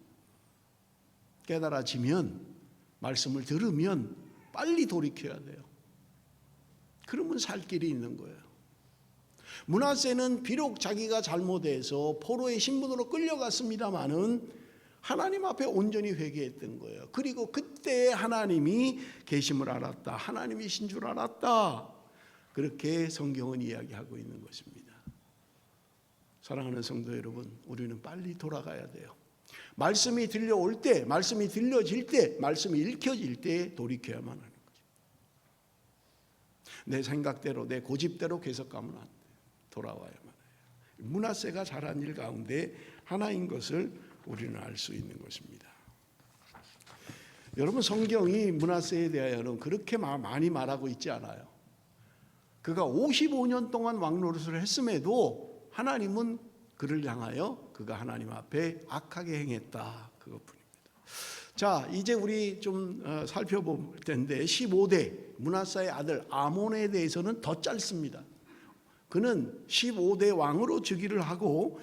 S1: 깨달아지면 말씀을 들으면 빨리 돌이켜야 돼요. 그러면 살 길이 있는 거예요. 므낫세는 비록 자기가 잘못해서 포로의 신분으로 끌려갔습니다마는 하나님 앞에 온전히 회개했던 거예요. 그리고 그때 하나님이 계심을 알았다. 하나님이신 줄 알았다. 그렇게 성경은 이야기하고 있는 것입니다. 사랑하는 성도 여러분, 우리는 빨리 돌아가야 돼요. 말씀이 들려올 때, 말씀이 들려질 때, 말씀이 읽혀질 때 돌이켜야만 하는 거죠. 내 생각대로, 내 고집대로 계속 가면 안 돼요. 돌아와야만 해요. 므낫세가 잘한 일 가운데 하나인 것을 우리는 알 수 있는 것입니다. 여러분 성경이 므낫세에 대하여는 그렇게 많이 말하고 있지 않아요. 그가 55년 동안 왕노릇을 했음에도 하나님은 그를 향하여 그가 하나님 앞에 악하게 행했다. 그것뿐입니다. 자, 이제 우리 좀 살펴볼 텐데 15대 므낫세의 아들 아몬에 대해서는 더 짧습니다. 그는 15대 왕으로 즉위를 하고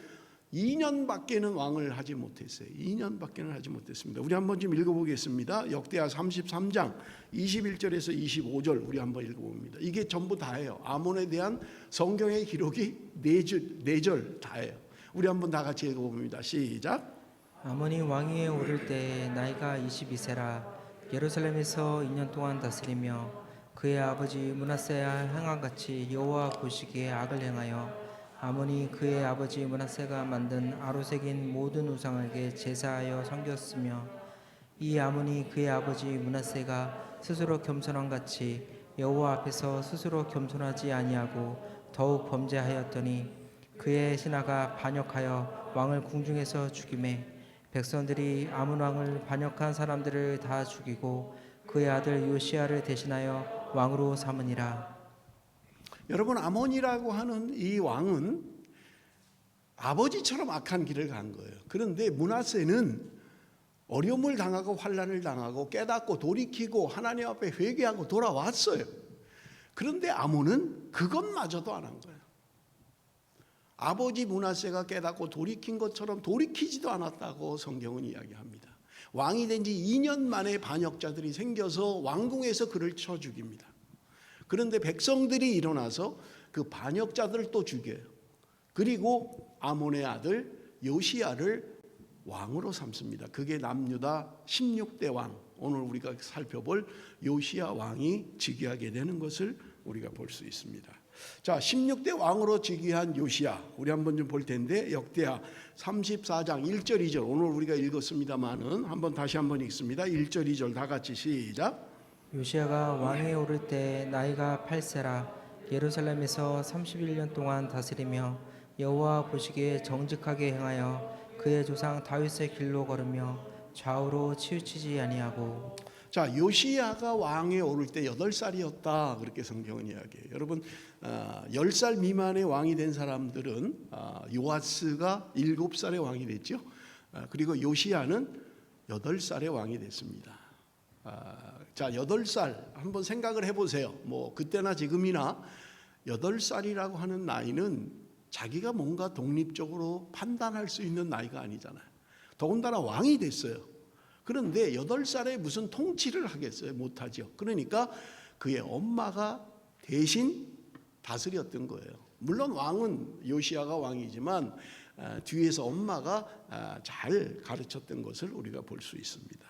S1: 2년밖에는 왕을 하지 못했어요. 2년밖에는 하지 못했습니다. 우리 한번 좀 읽어보겠습니다. 역대하 33장 21절에서 25절 우리 한번 읽어봅니다. 이게 전부 다예요. 아몬에 대한 성경의 기록이 4절 다예요. 우리 한번 다 같이 읽어봅니다. 시작.
S2: 아몬이 왕위에 오를 때 나이가 22세라 예루살렘에서 2년 동안 다스리며 그의 아버지 므낫세가 행한같이 여호와 보시기에 악을 행하여 아몬이 그의 아버지 므낫세가 만든 아로새긴 모든 우상에게 제사하여 섬겼으며 이 아몬이 그의 아버지 므낫세가 스스로 겸손한 같이 여호와 앞에서 스스로 겸손하지 아니하고 더욱 범죄하였더니 그의 신하가 반역하여 왕을 궁중에서 죽이매 백성들이 아몬 왕을 반역한 사람들을 다 죽이고 그의 아들 요시야를 대신하여 왕으로 삼으니라.
S1: 여러분 아몬이라고 하는 이 왕은 아버지처럼 악한 길을 간 거예요. 그런데 므낫세는 어려움을 당하고 환난을 당하고 깨닫고 돌이키고 하나님 앞에 회개하고 돌아왔어요. 그런데 아몬은 그것마저도 안 한 거예요. 아버지 므낫세가 깨닫고 돌이킨 것처럼 돌이키지도 않았다고 성경은 이야기합니다. 왕이 된 지 2년 만에 반역자들이 생겨서 왕궁에서 그를 쳐 죽입니다. 그런데 백성들이 일어나서 그 반역자들을 또 죽여요. 그리고 아몬의 아들 요시야를 왕으로 삼습니다. 그게 남유다 16대 왕, 오늘 우리가 살펴볼 요시야 왕이 즉위하게 되는 것을 우리가 볼 수 있습니다. 자, 16대 왕으로 즉위한 요시야, 우리 한번 좀 볼 텐데 역대하 34장 1절 2절, 오늘 우리가 읽었습니다마는 한번 다시 한번 읽습니다. 1절 2절 다 같이 시작.
S2: 요시야가 왕에 오를 때 나이가 8세라 예루살렘에서 31년 동안 다스리며 여호와 보시기에 정직하게 행하여 그의 조상 다윗의 길로 걸으며 좌우로 치우치지 아니하고.
S1: 자, 요시야가 왕에 오를 때 8살이었다 그렇게 성경은 이야기해요. 여러분 10살 미만의 왕이 된 사람들은 요아스가 7살의 왕이 됐죠. 그리고 요시야는 8살의 왕이 됐습니다. 자, 8살 한번 생각을 해보세요. 뭐 그때나 지금이나 8살이라고 하는 나이는 자기가 뭔가 독립적으로 판단할 수 있는 나이가 아니잖아요. 더군다나 왕이 됐어요. 그런데 8살에 무슨 통치를 하겠어요? 못하죠. 그러니까 그의 엄마가 대신 다스렸던 거예요. 물론 왕은 요시야가 왕이지만 뒤에서 엄마가 잘 가르쳤던 것을 우리가 볼 수 있습니다.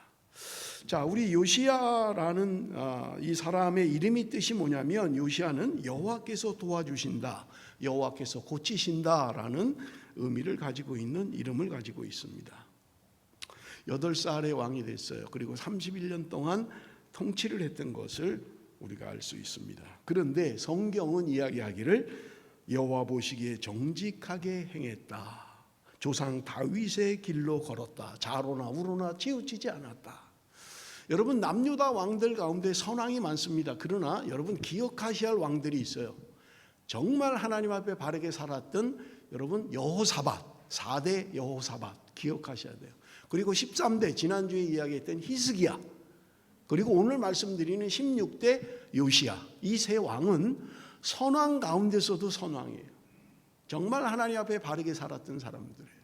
S1: 자, 우리 요시야라는 이 사람의 이름이 뜻이 뭐냐면 요시야는 여호와께서 도와주신다, 여호와께서 고치신다라는 의미를 가지고 있는 이름을 가지고 있습니다. 8살의 왕이 됐어요. 그리고 31년 동안 통치를 했던 것을 우리가 알 수 있습니다. 그런데 성경은 이야기하기를 여호와 보시기에 정직하게 행했다, 조상 다윗의 길로 걸었다, 좌로나 우로나 치우치지 않았다. 여러분 남유다 왕들 가운데 선왕이 많습니다. 그러나 여러분 기억하셔야 할 왕들이 있어요. 정말 하나님 앞에 바르게 살았던 여러분 여호사밧, 4대 여호사밧 기억하셔야 돼요. 그리고 13대 지난주에 이야기했던 히스기야, 그리고 오늘 말씀드리는 16대 요시야, 이 세 왕은 선왕 가운데서도 선왕이에요. 정말 하나님 앞에 바르게 살았던 사람들이에요.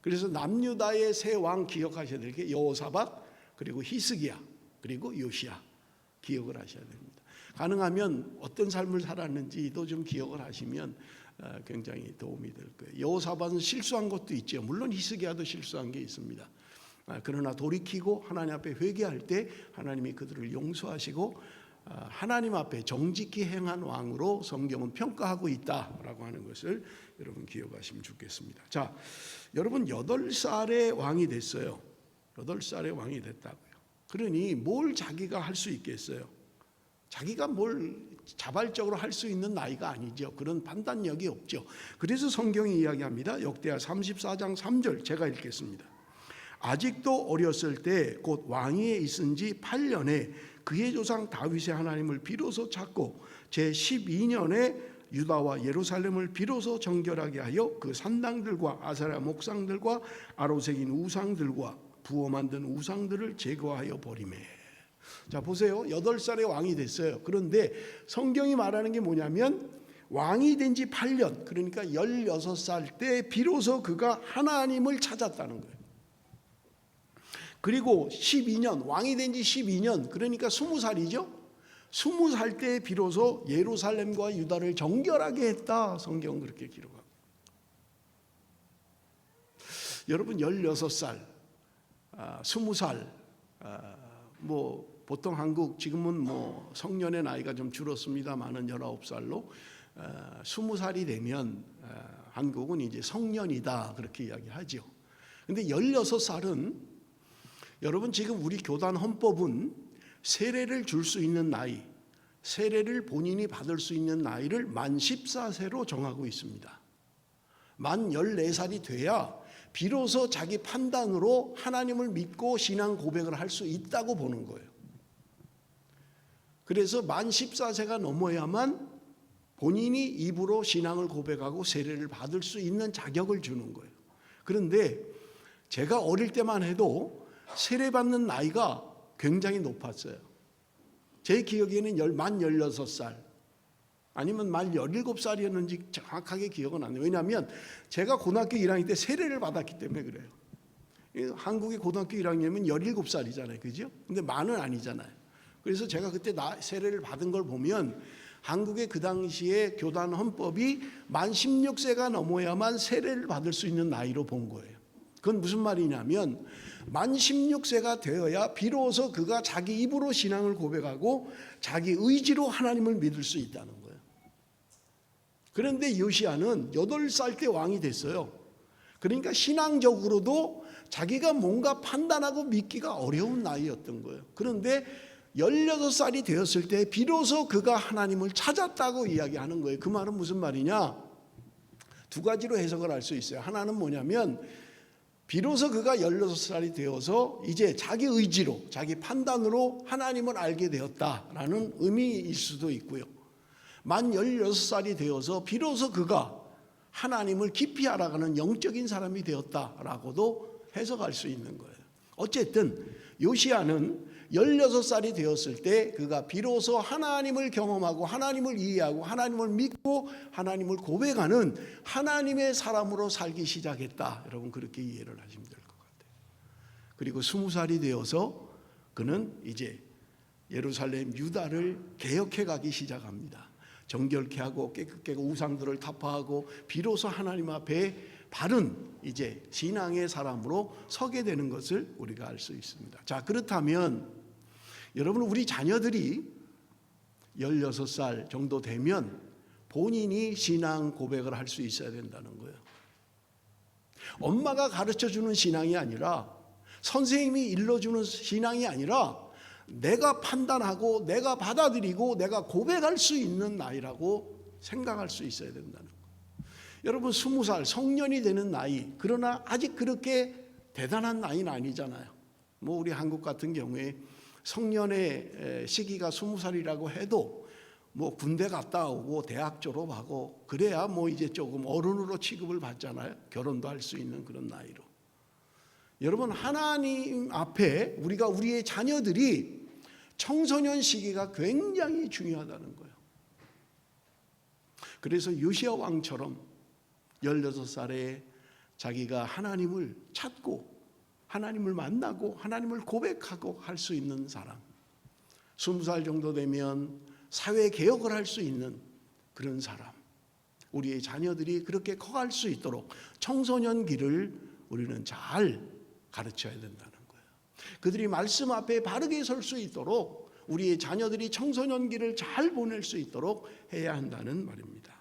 S1: 그래서 남유다의 세 왕 기억하셔야 될 게 여호사밧, 그리고 히스기야, 그리고 요시야 기억을 하셔야 됩니다. 가능하면 어떤 삶을 살았는지도 좀 기억을 하시면 굉장히 도움이 될 거예요. 여호사밧은 실수한 것도 있죠. 물론 히스기야도 실수한 게 있습니다. 그러나 돌이키고 하나님 앞에 회개할 때 하나님이 그들을 용서하시고 하나님 앞에 정직히 행한 왕으로 성경은 평가하고 있다라고 하는 것을 여러분 기억하시면 좋겠습니다. 자, 여러분 8살의 왕이 됐어요. 8살의 왕이 됐다고요. 그러니 뭘 자기가 할 수 있겠어요? 자기가 뭘 자발적으로 할 수 있는 나이가 아니죠. 그런 판단력이 없죠. 그래서 성경이 이야기합니다. 역대하 34장 3절 제가 읽겠습니다. 아직도 어렸을 때 곧 왕위에 있은 지 8년에 그의 조상 다윗의 하나님을 비로소 찾고 제 12년에 유다와 예루살렘을 비로소 정결하게 하여 그 산당들과 아세라 목상들과 아로새긴 우상들과 부어 만든 우상들을 제거하여 버리매. 자, 보세요. 8살의 왕이 됐어요. 그런데 성경이 말하는 게 뭐냐면 왕이 된 지 8년, 그러니까 16살 때 비로소 그가 하나님을 찾았다는 거예요. 그리고 12년, 왕이 된 지 12년, 그러니까 20살이죠. 20살 때 비로소 예루살렘과 유다를 정결하게 했다. 성경은 그렇게 기록합니다. 여러분 16살, 20살, 뭐 보통 한국 지금은 뭐 성년의 나이가 좀 줄었습니다만은 19살로 20살이 되면 한국은 이제 성년이다 그렇게 이야기하죠. 근데 16살은 여러분 지금 우리 교단 헌법은 세례를 줄 수 있는 나이, 세례를 본인이 받을 수 있는 나이를 만 14세로 정하고 있습니다. 만 14살이 돼야 비로소 자기 판단으로 하나님을 믿고 신앙 고백을 할 수 있다고 보는 거예요. 그래서 만 14세가 넘어야만 본인이 입으로 신앙을 고백하고 세례를 받을 수 있는 자격을 주는 거예요. 그런데 제가 어릴 때만 해도 세례받는 나이가 굉장히 높았어요. 제 기억에는 만 16살, 아니면 만 17살이었는지 정확하게 기억은 안 나요. 왜냐하면 제가 고등학교 1학년 때 세례를 받았기 때문에 그래요. 한국의 고등학교 1학년이면 17살이잖아요. 그죠? 근데 만은 아니잖아요. 그래서 제가 그때 세례를 받은 걸 보면 한국의 그 당시에 교단 헌법이 만 16세가 넘어야만 세례를 받을 수 있는 나이로 본 거예요. 그건 무슨 말이냐면 만 16세가 되어야 비로소 그가 자기 입으로 신앙을 고백하고 자기 의지로 하나님을 믿을 수 있다는 거예요. 그런데 요시야는 8살 때 왕이 됐어요. 그러니까 신앙적으로도 자기가 뭔가 판단하고 믿기가 어려운 나이였던 거예요. 그런데 16살이 되었을 때 비로소 그가 하나님을 찾았다고 이야기하는 거예요. 그 말은 무슨 말이냐? 두 가지로 해석을 할 수 있어요. 하나는 뭐냐면 비로소 그가 16살이 되어서 이제 자기 의지로 자기 판단으로 하나님을 알게 되었다라는 의미일 수도 있고요. 만 16살이 되어서 비로소 그가 하나님을 깊이 알아가는 영적인 사람이 되었다라고도 해석할 수 있는 거예요. 어쨌든 요시야는 16살이 되었을 때 그가 비로소 하나님을 경험하고 하나님을 이해하고 하나님을 믿고 하나님을 고백하는 하나님의 사람으로 살기 시작했다. 여러분 그렇게 이해를 하시면 될 것 같아요. 그리고 20살이 되어서 그는 이제 예루살렘 유다를 개혁해 가기 시작합니다. 정결케 하고 깨끗게 하고 우상들을 타파하고 비로소 하나님 앞에 바른 이제 신앙의 사람으로 서게 되는 것을 우리가 알 수 있습니다. 자, 그렇다면 여러분 우리 자녀들이 16살 정도 되면 본인이 신앙 고백을 할 수 있어야 된다는 거예요. 엄마가 가르쳐주는 신앙이 아니라 선생님이 일러주는 신앙이 아니라 내가 판단하고 내가 받아들이고 내가 고백할 수 있는 나이라고 생각할 수 있어야 된다는 거예요. 여러분 20살 성년이 되는 나이, 그러나 아직 그렇게 대단한 나이는 아니잖아요. 뭐 우리 한국 같은 경우에 성년의 시기가 20살이라고 해도 뭐 군대 갔다 오고 대학 졸업하고 그래야 뭐 이제 조금 어른으로 취급을 받잖아요. 결혼도 할 수 있는 그런 나이로. 여러분 하나님 앞에 우리의 자녀들이 청소년 시기가 굉장히 중요하다는 거예요. 그래서 요시야 왕처럼 16살에 자기가 하나님을 찾고 하나님을 만나고 하나님을 고백하고 할 수 있는 사람, 20살 정도 되면 사회 개혁을 할 수 있는 그런 사람, 우리의 자녀들이 그렇게 커갈 수 있도록 청소년기를 우리는 잘 가르쳐야 된다는 거예요. 그들이 말씀 앞에 바르게 설 수 있도록 우리의 자녀들이 청소년기를 잘 보낼 수 있도록 해야 한다는 말입니다.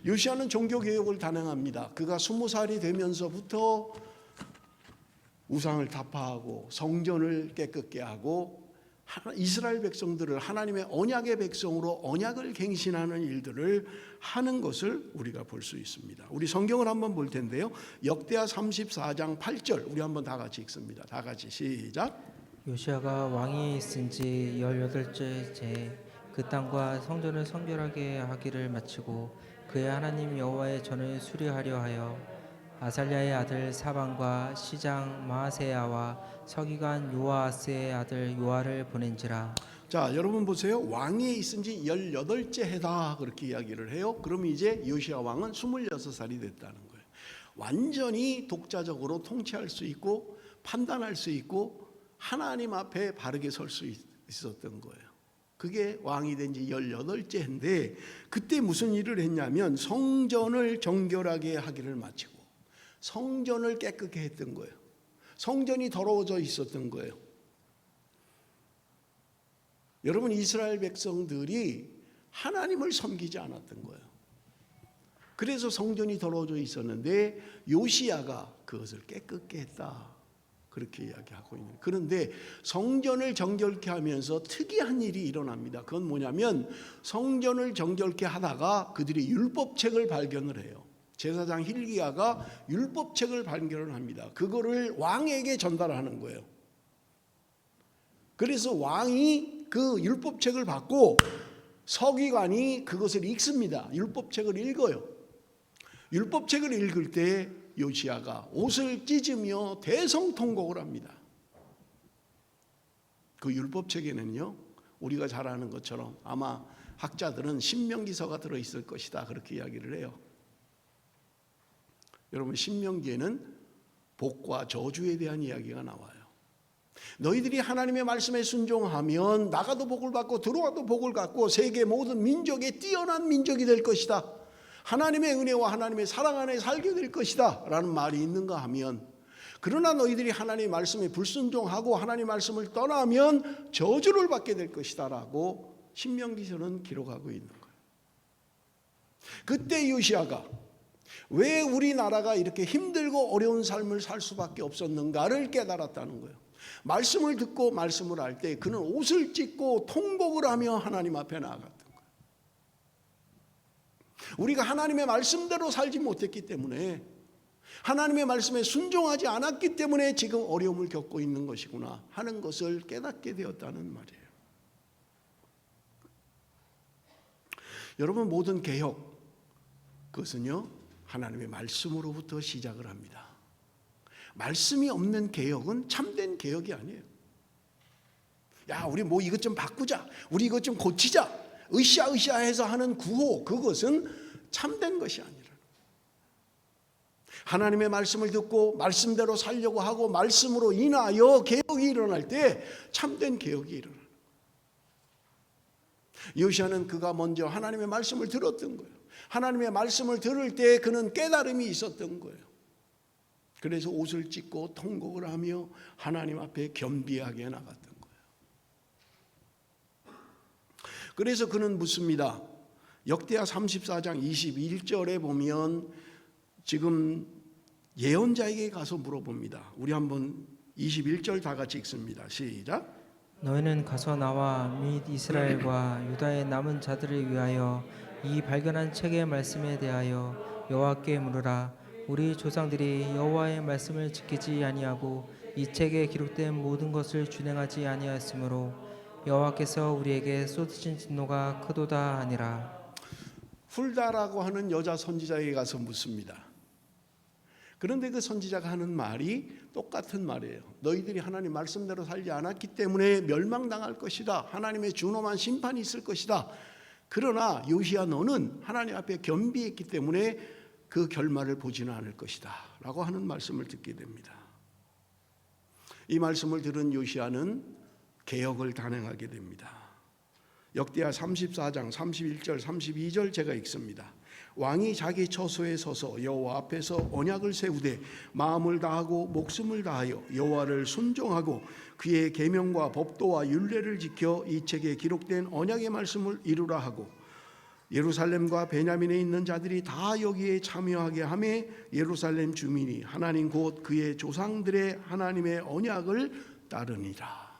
S1: 요시야는 종교개혁을 단행합니다. 그가 20살이 되면서부터 우상을 타파하고 성전을 깨끗게 하고 이스라엘 백성들을 하나님의 언약의 백성으로 언약을 갱신하는 일들을 하는 것을 우리가 볼 수 있습니다. 우리 성경을 한번 볼 텐데요. 역대하 34장 8절 우리 한번 다 같이 읽습니다. 다 같이 시작.
S2: 요시야가 왕이 있은 지 18째 그 땅과 성전을 성결하게 하기를 마치고 그의 하나님 여호와의 전을 수리하려 하여 아살랴의 아들 사반과 시장 마아세야와 서기관 요아스의 아들 요아를 보낸지라.
S1: 자, 여러분 보세요. 왕이 있은 지 18째 해다 그렇게 이야기를 해요. 그럼 이제 요시야 왕은 26살이 됐다는 거예요. 완전히 독자적으로 통치할 수 있고 판단할 수 있고 하나님 앞에 바르게 설 수 있었던 거예요. 그게 왕이 된 지 18째 해인데 그때 무슨 일을 했냐면 성전을 정결하게 하기를 마치고 성전을 깨끗게 했던 거예요. 성전이 더러워져 있었던 거예요. 여러분 이스라엘 백성들이 하나님을 섬기지 않았던 거예요. 그래서 성전이 더러워져 있었는데 요시야가 그것을 깨끗게 했다. 그렇게 이야기하고 있는. 그런데 성전을 정결케 하면서 특이한 일이 일어납니다. 그건 뭐냐면 성전을 정결케 하다가 그들이 율법책을 발견을 해요. 제사장 hil기야가 율법책을 발견을 합니다. 그거를 왕에게 전달하는 거예요. 그래서 왕이 그 율법책을 받고 서기관이 그것을 읽습니다. 율법책을 읽어요. 율법책을 읽을 때 요시야가 옷을 찢으며 대성통곡을 합니다. 그 율법책에는요, 우리가 잘 아는 것처럼 아마 학자들은 신명기서가 들어있을 것이다 그렇게 이야기를 해요. 여러분 신명기에는 복과 저주에 대한 이야기가 나와요. 너희들이 하나님의 말씀에 순종하면 나가도 복을 받고 들어와도 복을 받고 세계 모든 민족의 뛰어난 민족이 될 것이다. 하나님의 은혜와 하나님의 사랑 안에 살게 될 것이다 라는 말이 있는가 하면, 그러나 너희들이 하나님의 말씀에 불순종하고 하나님의 말씀을 떠나면 저주를 받게 될 것이다 라고 신명기서는 기록하고 있는 거예요. 그때 요시야가 왜 우리나라가 이렇게 힘들고 어려운 삶을 살 수밖에 없었는가를 깨달았다는 거예요. 말씀을 듣고 말씀을 할 때 그는 옷을 찢고 통곡을 하며 하나님 앞에 나아갔던 거예요. 우리가 하나님의 말씀대로 살지 못했기 때문에, 하나님의 말씀에 순종하지 않았기 때문에 지금 어려움을 겪고 있는 것이구나 하는 것을 깨닫게 되었다는 말이에요. 여러분 모든 개혁, 그것은요 하나님의 말씀으로부터 시작을 합니다. 말씀이 없는 개혁은 참된 개혁이 아니에요. 야, 우리 뭐 이것 좀 바꾸자, 우리 이것 좀 고치자, 으쌰으쌰 해서 하는 구호, 그것은 참된 것이 아니라, 하나님의 말씀을 듣고 말씀대로 살려고 하고 말씀으로 인하여 개혁이 일어날 때 참된 개혁이 일어나요. 요시야는 그가 먼저 하나님의 말씀을 들었던 거예요. 하나님의 말씀을 들을 때 그는 깨달음이 있었던 거예요. 그래서 옷을 찢고 통곡을 하며 하나님 앞에 겸비하게 나갔던 거예요. 그래서 그는 묻습니다. 역대하 34장 21절에 보면 지금 예언자에게 가서 물어봅니다. 우리 한번 21절 다 같이 읽습니다. 시작.
S2: 너희는 가서 나와 및 이스라엘과 유다의 남은 자들을 위하여 이 발견한 책의 말씀에 대하여 여호와께 물으라. 우리 조상들이 여호와의 말씀을 지키지 아니하고 이 책에 기록된 모든 것을 준행하지 아니하였으므로 여호와께서 우리에게 쏟으신 진노가 크도다 하니라.
S1: 훌다라고 하는 여자 선지자에게 가서 묻습니다. 그런데 그 선지자가 하는 말이 똑같은 말이에요. 너희들이 하나님 말씀대로 살지 않았기 때문에 멸망당할 것이다. 하나님의 준엄한 심판이 있을 것이다. 그러나 요시야 너는 하나님 앞에 겸비했기 때문에 그 결말을 보지는 않을 것이다 라고 하는 말씀을 듣게 됩니다. 이 말씀을 들은 요시야는 개혁을 단행하게 됩니다. 역대하 34장 31절 32절 제가 읽습니다. 왕이 자기 처소에 서서 여호와 앞에서 언약을 세우되 마음을 다하고 목숨을 다하여 여호와를 순종하고 그의 계명과 법도와 율례를 지켜 이 책에 기록된 언약의 말씀을 이루라 하고 예루살렘과 베냐민에 있는 자들이 다 여기에 참여하게 하며 예루살렘 주민이 하나님 곧 그의 조상들의 하나님의 언약을 따르니라.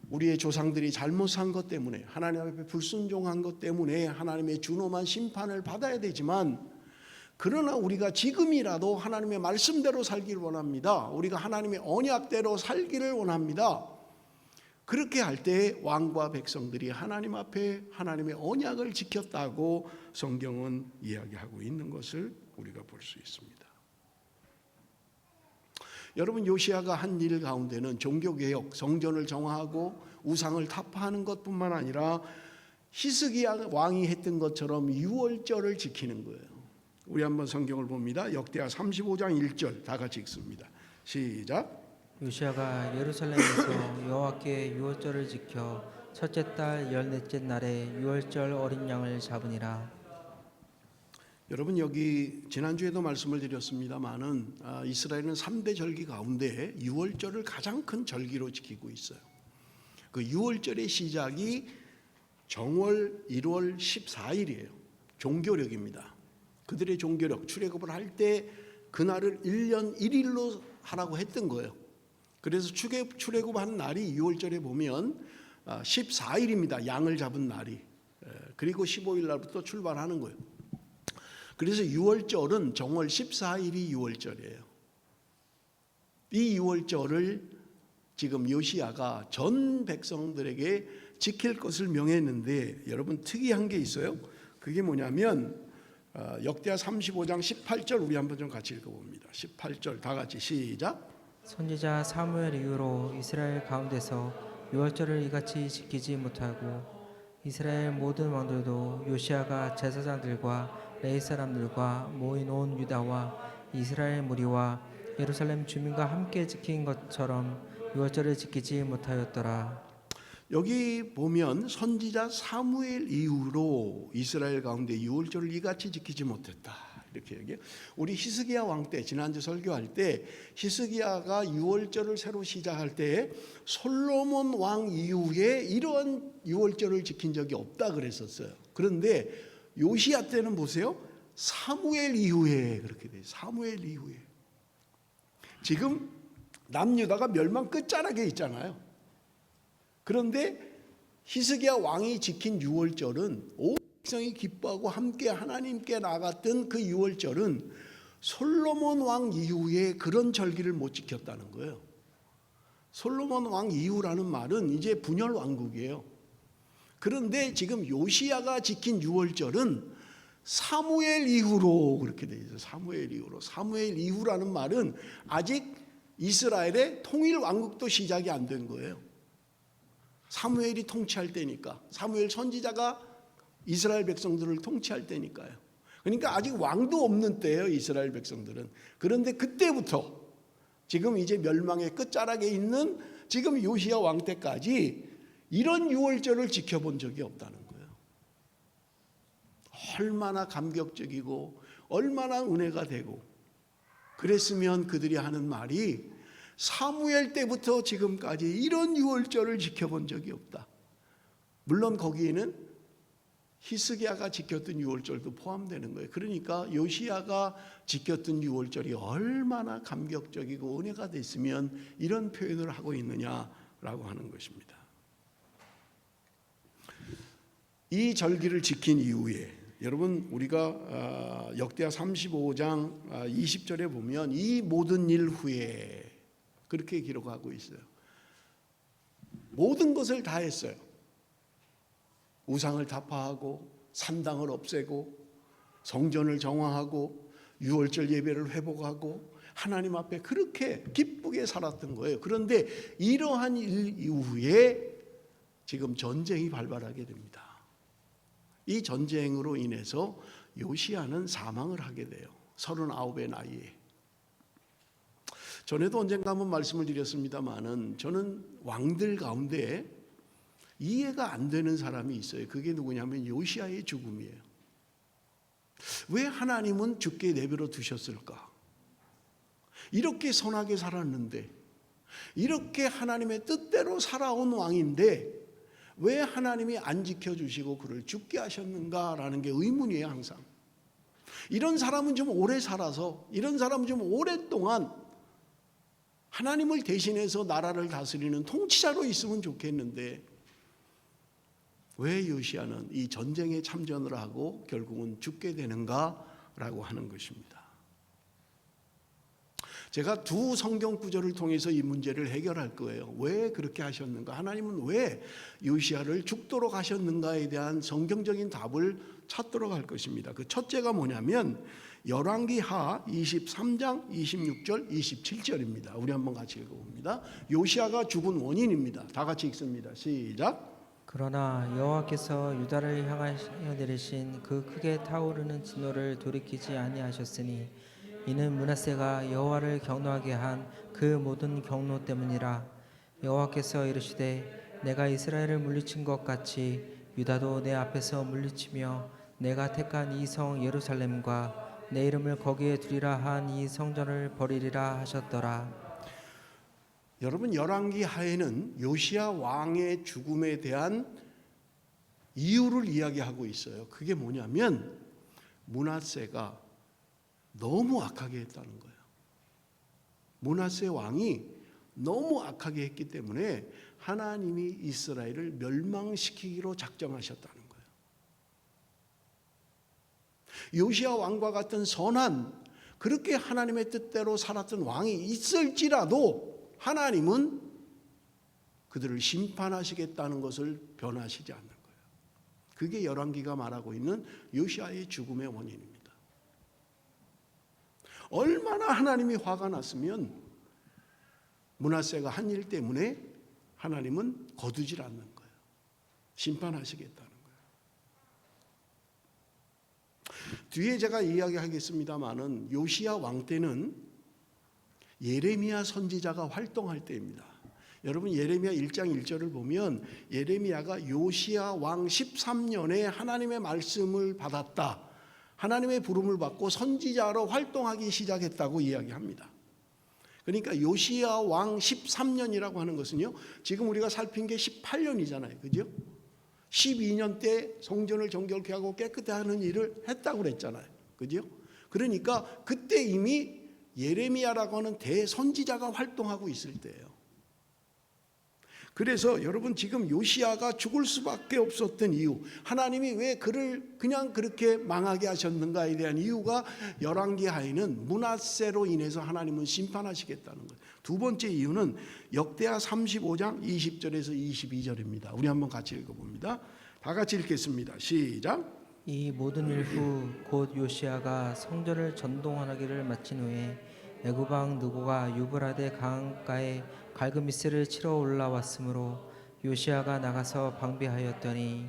S1: 우리의 조상들이 잘못 산 것 때문에, 하나님 앞에 불순종한 것 때문에 하나님의 준엄한 심판을 받아야 되지만, 그러나 우리가 지금이라도 하나님의 말씀대로 살기를 원합니다. 우리가 하나님의 언약대로 살기를 원합니다. 그렇게 할 때 왕과 백성들이 하나님 앞에 하나님의 언약을 지켰다고 성경은 이야기하고 있는 것을 우리가 볼 수 있습니다. 여러분 요시야가 한 일 가운데는 종교개혁, 성전을 정화하고 우상을 타파하는 것뿐만 아니라 히스기야 왕이 했던 것처럼 유월절을 지키는 거예요. 우리 한번 성경을 봅니다. 역대하 35장 1절 다 같이 읽습니다. 시작.
S2: 요시야가 예루살렘에서 여호와께 유월절을 지켜 첫째 달 14째 날에 유월절 어린 양을 잡으니라.
S1: 여러분 여기 지난주에도 말씀을 드렸습니다마는 이스라엘은 3대 절기 가운데 유월절을 가장 큰 절기로 지키고 있어요. 그 유월절의 시작이 정월 1월 14일이에요. 종교력입니다. 그들의 종교력, 출애굽을 할 때 그날을 1년 1일로 하라고 했던 거예요. 그래서 출애굽한 날이 유월절에 보면 14일입니다. 양을 잡은 날이. 그리고 15일 날부터 출발하는 거예요. 그래서 유월절은 정월 14일이 유월절이에요. 이 유월절을 지금 요시야가 전 백성들에게 지킬 것을 명했는데 여러분 특이한 게 있어요. 그게 뭐냐면 역대하 35장 18절 우리 한번 좀 같이 읽어봅니다. 18절 다 같이 시작.
S2: 선지자 사무엘 이후로 이스라엘 가운데서 유월절을 이같이 지키지 못하고 이스라엘 모든 왕들도 요시아가 제사장들과 레위 사람들과 모인 온 유다와 이스라엘 무리와 예루살렘 주민과 함께 지킨 것처럼 유월절을 지키지 못하였더라.
S1: 여기 보면 선지자 사무엘 이후로 이스라엘 가운데 유월절을 이같이 지키지 못했다. 이렇게 얘기해요. 우리 히스기야 왕 때 지난주 설교할 때 히스기야가 유월절을 새로 시작할 때 솔로몬 왕 이후에 이러한 유월절을 지킨 적이 없다 그랬었어요. 그런데 요시야 때는 보세요. 사무엘 이후에 그렇게 돼요. 사무엘 이후에. 지금 남유다가 멸망 끝자락에 있잖아요. 그런데 히스기야 왕이 지킨 유월절은 온 백성이 기뻐하고 함께 하나님께 나갔던 그 유월절은 솔로몬 왕 이후에 그런 절기를 못 지켰다는 거예요. 솔로몬 왕 이후라는 말은 이제 분열 왕국이에요. 그런데 지금 요시야가 지킨 유월절은 사무엘 이후로 그렇게 돼 있어요. 사무엘 이후로. 사무엘 이후라는 말은 아직 이스라엘의 통일 왕국도 시작이 안 된 거예요. 사무엘이 통치할 때니까. 사무엘 선지자가 이스라엘 백성들을 통치할 때니까요. 그러니까 아직 왕도 없는 때예요, 이스라엘 백성들은. 그런데 그때부터 지금 이제 멸망의 끝자락에 있는 지금 요시야 왕 때까지 이런 유월절을 지켜본 적이 없다는 거예요. 얼마나 감격적이고 얼마나 은혜가 되고 그랬으면 그들이 하는 말이 사무엘 때부터 지금까지 이런 유월절을 지켜본 적이 없다. 물론 거기에는 히스기야가 지켰던 유월절도 포함되는 거예요. 그러니까 요시야가 지켰던 유월절이 얼마나 감격적이고 은혜가 됐으면 이런 표현을 하고 있느냐라고 하는 것입니다. 이 절기를 지킨 이후에 여러분 우리가 역대하 35장 20절에 보면 이 모든 일 후에 그렇게 기록하고 있어요. 모든 것을 다 했어요. 우상을 타파하고 산당을 없애고 성전을 정화하고 유월절 예배를 회복하고 하나님 앞에 그렇게 기쁘게 살았던 거예요. 그런데 이러한 일 이후에 지금 전쟁이 발발하게 됩니다. 이 전쟁으로 인해서 요시야는 사망을 하게 돼요. 39의 나이에. 전에도 언젠가 한번 말씀을 드렸습니다마는 저는 왕들 가운데 이해가 안 되는 사람이 있어요. 그게 누구냐면 요시야의 죽음이에요. 왜 하나님은 죽게 내버려 두셨을까? 이렇게 선하게 살았는데, 이렇게 하나님의 뜻대로 살아온 왕인데 왜 하나님이 안 지켜주시고 그를 죽게 하셨는가라는 게 의문이에요. 항상 이런 사람은 좀 오래 살아서, 이런 사람은 좀 오랫동안 하나님을 대신해서 나라를 다스리는 통치자로 있으면 좋겠는데 왜 요시야는 이 전쟁에 참전을 하고 결국은 죽게 되는가라고 하는 것입니다. 제가 두 성경 구절을 통해서 이 문제를 해결할 거예요. 왜 그렇게 하셨는가? 하나님은 왜 요시야를 죽도록 하셨는가에 대한 성경적인 답을 찾도록 할 것입니다. 그 첫째가 뭐냐면 열왕기하 23장 26절 27절입니다. 우리 한번 같이 읽어봅니다. 요시야가 죽은 원인입니다. 다 같이 읽습니다. 시작.
S2: 그러나 여호와께서 유다를 향하여 내리신 그 크게 타오르는 진노를 돌이키지 아니하셨으니 이는 므낫세가 여호와를 경노하게 한 그 모든 경노 때문이라. 여호와께서 이르시되 내가 이스라엘을 물리친 것 같이 유다도 내 앞에서 물리치며 내가 택한 이 성 예루살렘과 내 이름을 거기에 두리라 한 이 성전을 버리리라 하셨더라.
S1: 여러분 열왕기하에는 요시야 왕의 죽음에 대한 이유를 이야기하고 있어요. 그게 뭐냐면 므낫세가 너무 악하게 했다는 거예요. 므낫세 왕이 너무 악하게 했기 때문에 하나님이 이스라엘을 멸망시키기로 작정하셨다는 거예요. 요시야 왕과 같은 선한 그렇게 하나님의 뜻대로 살았던 왕이 있을지라도 하나님은 그들을 심판하시겠다는 것을 변하시지 않는 거예요. 그게 열왕기가 말하고 있는 요시야의 죽음의 원인입니다. 얼마나 하나님이 화가 났으면 므낫세가 한 일 때문에 하나님은 거두질 않는 거예요. 심판하시겠다는 거예요. 뒤에 제가 이야기하겠습니다마는 요시야 왕 때는 예레미야 선지자가 활동할 때입니다. 여러분 예레미야 1장 1절을 보면 예레미야가 요시야 왕 13년에 하나님의 말씀을 받았다. 하나님의 부름을 받고 선지자로 활동하기 시작했다고 이야기합니다. 그러니까 요시야 왕 13년이라고 하는 것은요, 지금 우리가 살핀 게 18년이잖아요. 그죠? 12년 때 성전을 정결케 하고 깨끗게 하는 일을 했다고 그랬잖아요. 그죠? 그러니까 그때 이미 예레미야라고 하는 대선지자가 활동하고 있을 때예요. 그래서 여러분 지금 요시야가 죽을 수밖에 없었던 이유, 하나님이 왜 그를 그냥 그렇게 망하게 하셨는가에 대한 이유가 열왕기하에는 므낫세로 인해서 하나님은 심판하시겠다는 거예요. 두 번째 이유는 역대하 35장 20절에서 22절입니다. 우리 한번 같이 읽어봅니다. 다 같이 읽겠습니다. 시작.
S2: 이 모든 일 후 곧 요시야가 성전을 전동하기를 마친 후에 애굽 왕 느고가 유브라데 강가에 갈그미스를 치러 올라왔으므로 요시야가 나가서 방비하였더니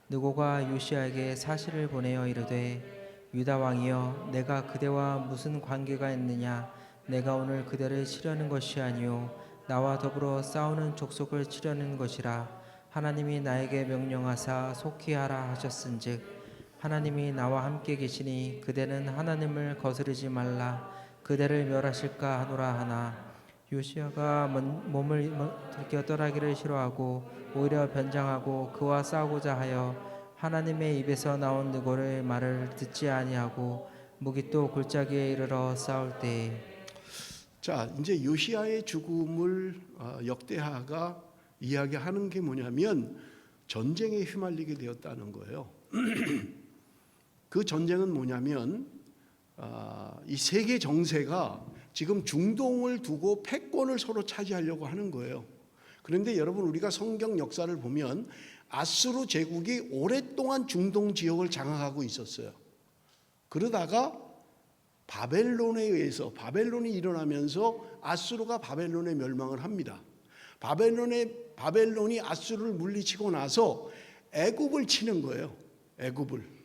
S2: 느고가 요시야에게 사실을 보내어 이르되 유다 왕이여 내가 그대와 무슨 관계가 있느냐 내가 오늘 그대를 치려는 것이 아니요 나와 더불어 싸우는 족속을 치려는 것이라 하나님이 나에게 명령하사 속히 하라 하셨은즉 하나님이 나와 함께 계시니 그대는 하나님을 거스르지 말라 그대를 멸하실까 하노라 하나 요시야가 몸을 들켜 떠나기를 싫어하고 오히려 변장하고 그와 싸우고자 하여 하나님의 입에서 나온 느고를 말을 듣지 아니하고 무기또 골짜기에 이르러 싸울 때에.
S1: 자, 이제 요시야의 죽음을 역대하가 이야기하는 게 뭐냐면 전쟁에 휘말리게 되었다는 거예요. 그 전쟁은 뭐냐면 이 세계 정세가 지금 중동을 두고 패권을 서로 차지하려고 하는 거예요. 그런데 여러분 우리가 성경 역사를 보면 아수르 제국이 오랫동안 중동 지역을 장악하고 있었어요. 그러다가 바벨론에 의해서 바벨론이 일어나면서 아수르가 바벨론에 멸망을 합니다. 바벨론이 아수르를 물리치고 나서 애굽을 치는 거예요. 애굽을.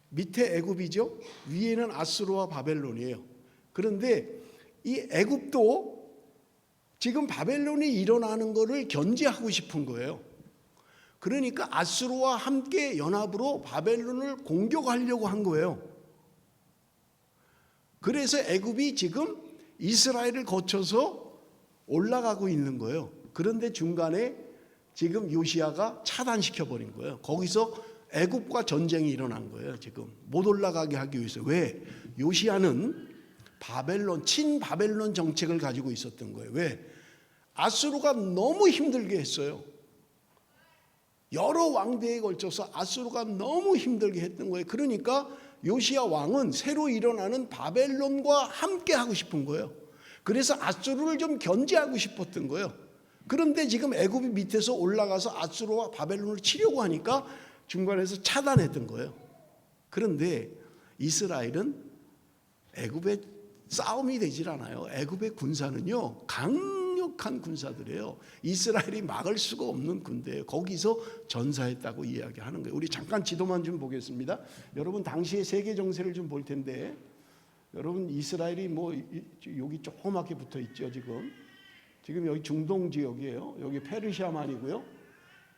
S1: 밑에 애굽이죠. 위에는 아수르와 바벨론이에요. 그런데 이 애굽도 지금 바벨론이 일어나는 것을 견제하고 싶은 거예요. 그러니까 아수르와 함께 연합으로 바벨론을 공격하려고 한 거예요. 그래서 애굽이 지금 이스라엘을 거쳐서 올라가고 있는 거예요. 그런데 중간에 지금 요시야가 차단시켜 버린 거예요. 거기서 애굽과 전쟁이 일어난 거예요. 지금 못 올라가게 하기 위해서. 왜? 요시야는 친바벨론 정책을 가지고 있었던 거예요. 왜? 아수르가 너무 힘들게 했어요. 여러 왕대에 걸쳐서 아수르가 너무 힘들게 했던 거예요. 그러니까 요시야 왕은 새로 일어나는 바벨론과 함께 하고 싶은 거예요. 그래서 아수르를 좀 견제하고 싶었던 거예요. 그런데 지금 애굽이 밑에서 올라가서 아수르와 바벨론을 치려고 하니까 중간에서 차단했던 거예요. 그런데 이스라엘은 애굽의 싸움이 되질 않아요. 애굽의 군사는요 강력한 군사들이에요. 이스라엘이 막을 수가 없는 군대예요. 거기서 전사했다고 이야기하는 거예요. 우리 잠깐 지도만 좀 보겠습니다. 여러분 당시의 세계 정세를 좀 볼 텐데, 여러분 이스라엘이 뭐 여기 조그맣게 붙어 있죠. 지금 여기 중동 지역이에요. 여기 페르시아만이고요.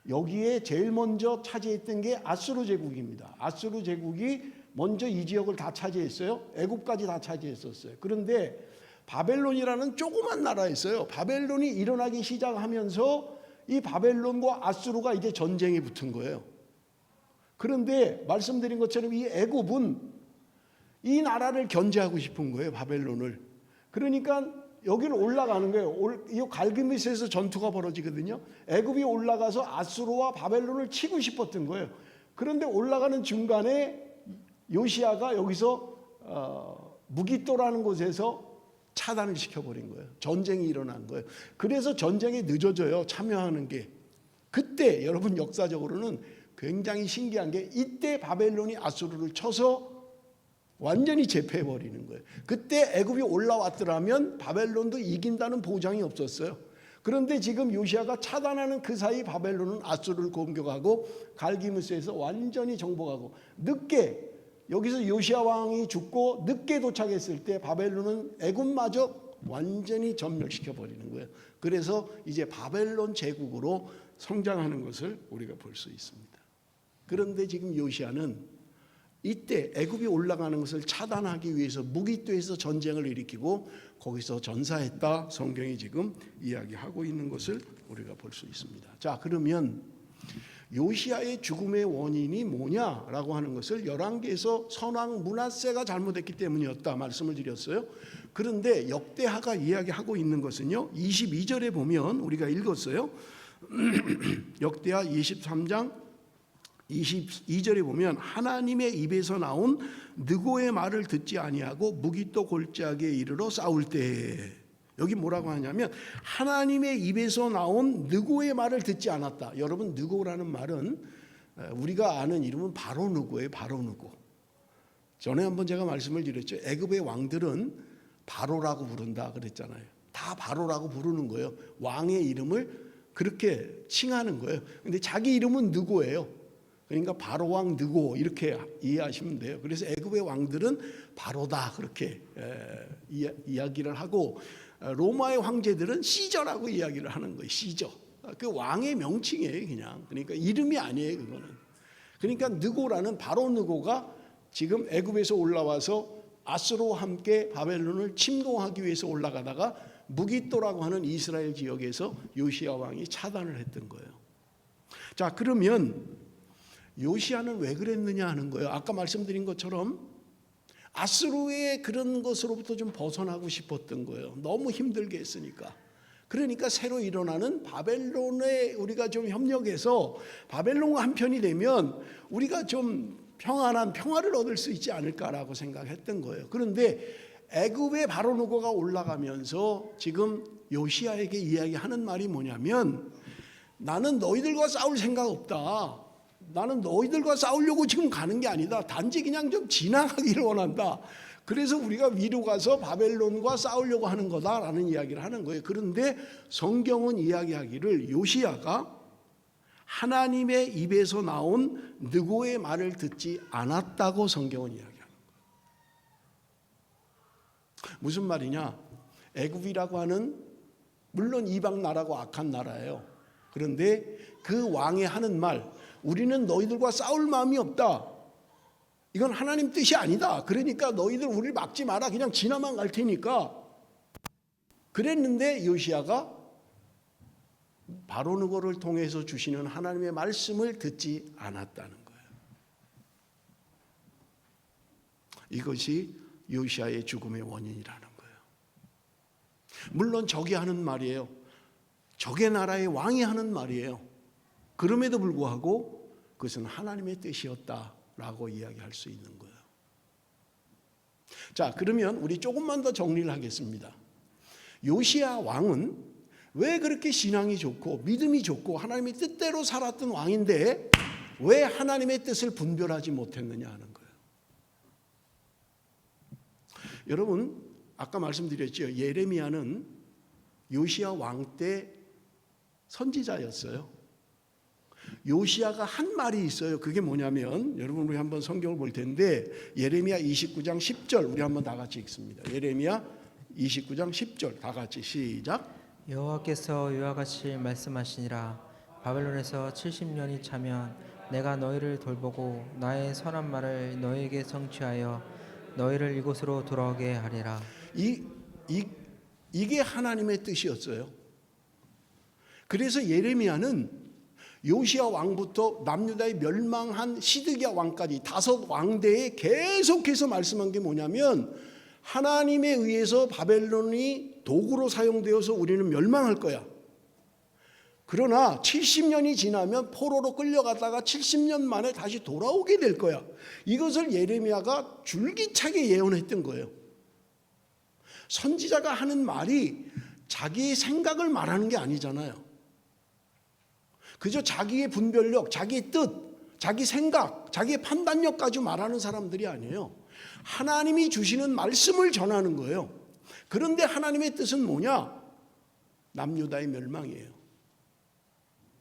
S1: 여기에 제일 먼저 차지했던 게 아수르 제국입니다. 아수르 제국이 먼저 이 지역을 다 차지했어요. 애굽까지 다 차지했었어요. 그런데 바벨론이라는 조그만 나라였어요. 바벨론이 일어나기 시작하면서 이 바벨론과 아수르가 이제 전쟁에 붙은 거예요. 그런데 말씀드린 것처럼 이 애굽은 이 나라를 견제하고 싶은 거예요. 바벨론을. 그러니까 여기를 올라가는 거예요. 이 갈그미스에서 전투가 벌어지거든요. 애굽이 올라가서 아수르와 바벨론을 치고 싶었던 거예요. 그런데 올라가는 중간에 요시야가 여기서 무기또라는 곳에서 차단을 시켜버린 거예요. 전쟁이 일어난 거예요. 그래서 전쟁이 늦어져요. 참여하는 게. 그때 여러분 역사적으로는 굉장히 신기한 게 이때 바벨론이 아수르를 쳐서 완전히 제패해버리는 거예요. 그때 애굽이 올라왔더라면 바벨론도 이긴다는 보장이 없었어요. 그런데 지금 요시아가 차단하는 그 사이 바벨론은 아수르를 공격하고 갈기무스에서 완전히 정복하고, 늦게 여기서 요시아 왕이 죽고 늦게 도착했을 때 바벨론은 애굽마저 완전히 전멸시켜 버리는 거예요. 그래서 이제 바벨론 제국으로 성장하는 것을 우리가 볼 수 있습니다. 그런데 지금 요시아는 이때 애굽이 올라가는 것을 차단하기 위해서 무기토에서 전쟁을 일으키고 거기서 전사했다, 성경이 지금 이야기하고 있는 것을 우리가 볼 수 있습니다. 자, 그러면 요시아의 죽음의 원인이 뭐냐라고 하는 것을 열왕기에서 선왕 므낫세가 잘못했기 때문이었다 말씀을 드렸어요. 그런데 역대하가 이야기하고 있는 것은요, 22절에 보면 우리가 읽었어요. 역대하 23장 22절에 보면 하나님의 입에서 나온 느고의 말을 듣지 아니하고 무기토 골짜기에 이르러 싸울 때, 여기 뭐라고 하냐면 하나님의 입에서 나온 느고의 말을 듣지 않았다. 여러분, 느고라는 말은 우리가 아는 이름은 바로 느고예요. 바로 느고. 전에 한번 제가 말씀을 드렸죠. 애굽의 왕들은 바로라고 부른다 그랬잖아요. 다 바로라고 부르는 거예요. 왕의 이름을 그렇게 칭하는 거예요. 근데 자기 이름은 느고예요. 그러니까 바로왕 느고 이렇게 이해하시면 돼요. 그래서 애굽의 왕들은 바로다 그렇게 이야기를 하고, 로마의 황제들은 시저라고 이야기를 하는 거예요. 시저. 그 왕의 명칭이에요, 그냥. 그러니까 이름이 아니에요, 그거는. 그러니까 느고라는 바로 느고가 지금 애굽에서 올라와서 아수르와 함께 바벨론을 침공하기 위해서 올라가다가 무기토라고 하는 이스라엘 지역에서 요시아 왕이 차단을 했던 거예요. 자, 그러면 요시아는 왜 그랬느냐 하는 거예요. 아까 말씀드린 것처럼 아수르의 그런 것으로부터 좀 벗어나고 싶었던 거예요. 너무 힘들게 했으니까. 그러니까 새로 일어나는 바벨론에 우리가 좀 협력해서 바벨론과 한편이 되면 우리가 좀 평안한 평화를 얻을 수 있지 않을까라고 생각했던 거예요. 그런데 애굽의 바로 느고가 올라가면서 지금 요시아에게 이야기하는 말이 뭐냐면, 나는 너희들과 싸울 생각 없다. 나는 너희들과 싸우려고 지금 가는 게 아니다. 단지 그냥 좀 지나가기를 원한다. 그래서 우리가 위로 가서 바벨론과 싸우려고 하는 거다라는 이야기를 하는 거예요. 그런데 성경은 이야기하기를 요시아가 하나님의 입에서 나온 느고의 말을 듣지 않았다고 성경은 이야기합니다. 무슨 말이냐? 애굽이라고 하는, 물론 이방 나라고 악한 나라예요. 그런데 그 왕이 하는 말, 우리는 너희들과 싸울 마음이 없다. 이건 하나님 뜻이 아니다. 그러니까 너희들 우리를 막지 마라. 그냥 지나만 갈 테니까. 그랬는데 요시아가 바로 느고를 통해서 주시는 하나님의 말씀을 듣지 않았다는 거예요. 이것이 요시아의 죽음의 원인이라는 거예요. 물론 적이 하는 말이에요. 적의 나라의 왕이 하는 말이에요. 그럼에도 불구하고 그것은 하나님의 뜻이었다라고 이야기할 수 있는 거예요. 자, 그러면 우리 조금만 더 정리를 하겠습니다. 요시아 왕은 왜 그렇게 신앙이 좋고 믿음이 좋고 하나님의 뜻대로 살았던 왕인데 왜 하나님의 뜻을 분별하지 못했느냐 하는 거예요. 여러분, 아까 말씀드렸죠. 예레미야는 요시아 왕 때 선지자였어요. 요시아가 한 말이 있어요. 그게 뭐냐면, 여러분 우리 한번 성경을 볼 텐데 예레미야 29장 10절 우리 한번 다 같이 읽습니다. 예레미야 29장 10절 다 같이 시작.
S2: 여호와께서 이와 같이 말씀하시니라. 바벨론에서 70년이 차면 내가 너희를 돌보고 나의 선한 말을 너희에게 성취하여 너희를 이곳으로 돌아오게 하리라.
S1: 이게 하나님의 뜻이었어요. 그래서 예레미야는 요시아 왕부터 남유다의 멸망한 시드기야 왕까지 5 왕대에 계속해서 말씀한 게 뭐냐면, 하나님에 의해서 바벨론이 도구로 사용되어서 우리는 멸망할 거야. 그러나 70년이 지나면 포로로 끌려가다가 70년 만에 다시 돌아오게 될 거야. 이것을 예레미야가 줄기차게 예언했던 거예요. 선지자가 하는 말이 자기의 생각을 말하는 게 아니잖아요. 그저 자기의 분별력, 자기의 뜻, 자기 생각, 자기의 판단력 가지고 말하는 사람들이 아니에요. 하나님이 주시는 말씀을 전하는 거예요. 그런데 하나님의 뜻은 뭐냐? 남유다의 멸망이에요.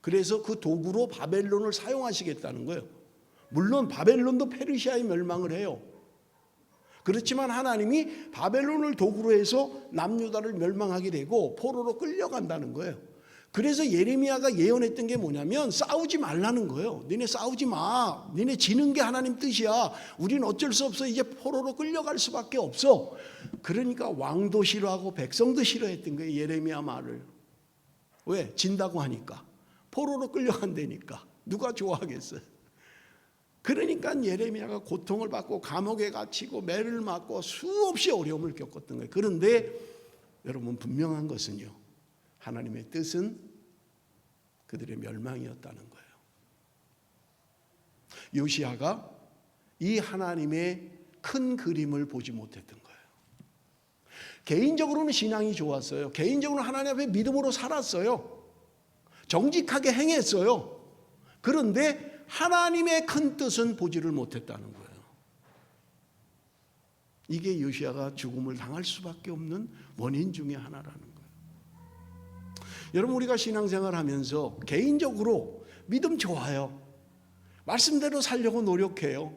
S1: 그래서 그 도구로 바벨론을 사용하시겠다는 거예요. 물론 바벨론도 페르시아의 멸망을 해요. 그렇지만 하나님이 바벨론을 도구로 해서 남유다를 멸망하게 되고 포로로 끌려간다는 거예요. 그래서 예레미야가 예언했던 게 뭐냐면 싸우지 말라는 거예요. 니네 싸우지 마. 니네 지는 게 하나님 뜻이야. 우리는 어쩔 수 없어. 이제 포로로 끌려갈 수밖에 없어. 그러니까 왕도 싫어하고 백성도 싫어했던 거예요. 예레미야 말을. 왜? 진다고 하니까. 포로로 끌려간다니까. 누가 좋아하겠어요? 그러니까 예레미야가 고통을 받고 감옥에 갇히고 매를 맞고 수없이 어려움을 겪었던 거예요. 그런데 여러분 분명한 것은요. 하나님의 뜻은 그들의 멸망이었다는 거예요. 요시야가 이 하나님의 큰 그림을 보지 못했던 거예요. 개인적으로는 신앙이 좋았어요. 개인적으로는 하나님 앞에 믿음으로 살았어요. 정직하게 행했어요. 그런데 하나님의 큰 뜻은 보지를 못했다는 거예요. 이게 요시야가 죽음을 당할 수밖에 없는 원인 중에 하나라는 거예요. 여러분 우리가 신앙생활하면서 개인적으로 믿음 좋아요. 말씀대로 살려고 노력해요.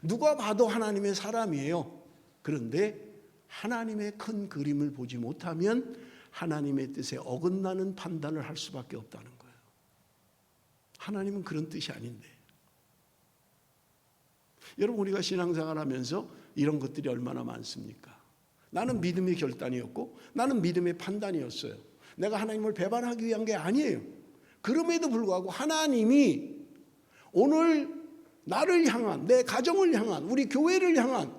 S1: 누가 봐도 하나님의 사람이에요. 그런데 하나님의 큰 그림을 보지 못하면 하나님의 뜻에 어긋나는 판단을 할 수밖에 없다는 거예요. 하나님은 그런 뜻이 아닌데. 여러분 우리가 신앙생활하면서 이런 것들이 얼마나 많습니까? 나는 믿음의 결단이었고 나는 믿음의 판단이었어요. 내가 하나님을 배반하기 위한 게 아니에요. 그럼에도 불구하고 하나님이 오늘 나를 향한, 내 가정을 향한, 우리 교회를 향한,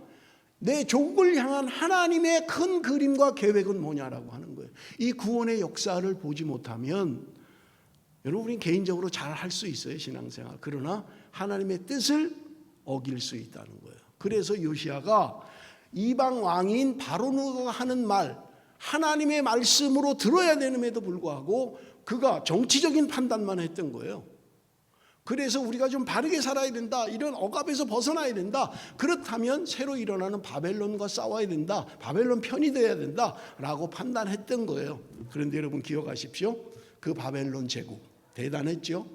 S1: 내 조국을 향한 하나님의 큰 그림과 계획은 뭐냐라고 하는 거예요. 이 구원의 역사를 보지 못하면 여러분 우리는 개인적으로 잘 할 수 있어요. 신앙생활. 그러나 하나님의 뜻을 어길 수 있다는 거예요. 그래서 요시야가 이방 왕인 바로누가 하는 말, 하나님의 말씀으로 들어야 되는데도 불구하고 그가 정치적인 판단만 했던 거예요. 그래서 우리가 좀 바르게 살아야 된다. 이런 억압에서 벗어나야 된다. 그렇다면 새로 일어나는 바벨론과 싸워야 된다. 바벨론 편이 돼야 된다. 라고 판단했던 거예요. 그런데 여러분 기억하십시오. 그 바벨론 제국 대단했죠.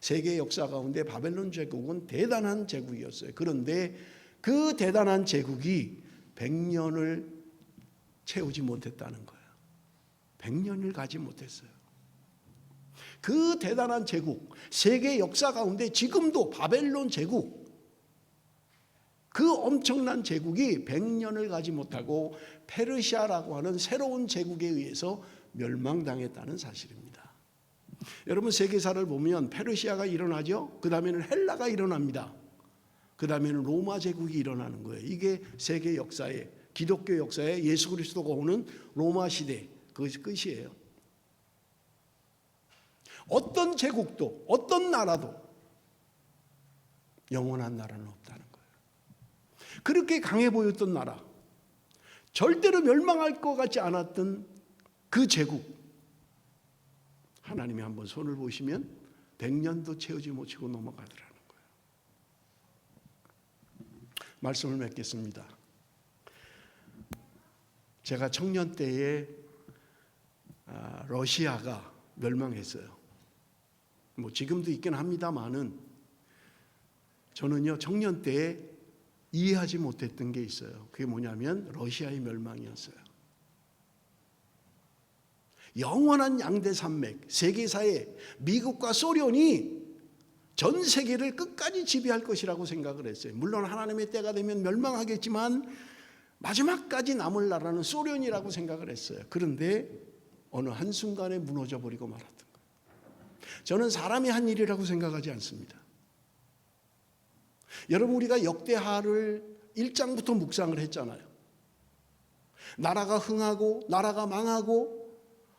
S1: 세계 역사 가운데 바벨론 제국은 대단한 제국이었어요. 그런데 그 대단한 제국이 100년을 채우지 못했다는 거예요. 100년을 가지 못했어요. 그 대단한 제국, 세계 역사 가운데 지금도 바벨론 제국, 그 엄청난 제국이 100년을 가지 못하고 페르시아라고 하는 새로운 제국에 의해서 멸망당했다는 사실입니다. 여러분 세계사를 보면 페르시아가 일어나죠. 그 다음에는 헬라가 일어납니다. 그 다음에는 로마 제국이 일어나는 거예요. 이게 세계 역사에, 기독교 역사에 예수 그리스도가 오는 로마 시대, 그것이 끝이에요. 어떤 제국도 어떤 나라도 영원한 나라는 없다는 거예요. 그렇게 강해 보였던 나라, 절대로 멸망할 것 같지 않았던 그 제국, 하나님이 한번 손을 보시면 100년도 채우지 못하고 넘어가더라는 거예요. 말씀을 맺겠습니다. 제가 청년 때에 러시아가 멸망했어요. 뭐 지금도 있긴 합니다만은 저는요 청년 때에 이해하지 못했던 게 있어요. 그게 뭐냐면 러시아의 멸망이었어요. 영원한 양대 산맥, 세계사에 미국과 소련이 전 세계를 끝까지 지배할 것이라고 생각을 했어요. 물론 하나님의 때가 되면 멸망하겠지만 마지막까지 남을 나라는 소련이라고 생각을 했어요. 그런데 어느 한순간에 무너져 버리고 말았던 거예요. 저는 사람이 한 일이라고 생각하지 않습니다. 여러분 우리가 역대하를 1장부터 묵상을 했잖아요. 나라가 흥하고 나라가 망하고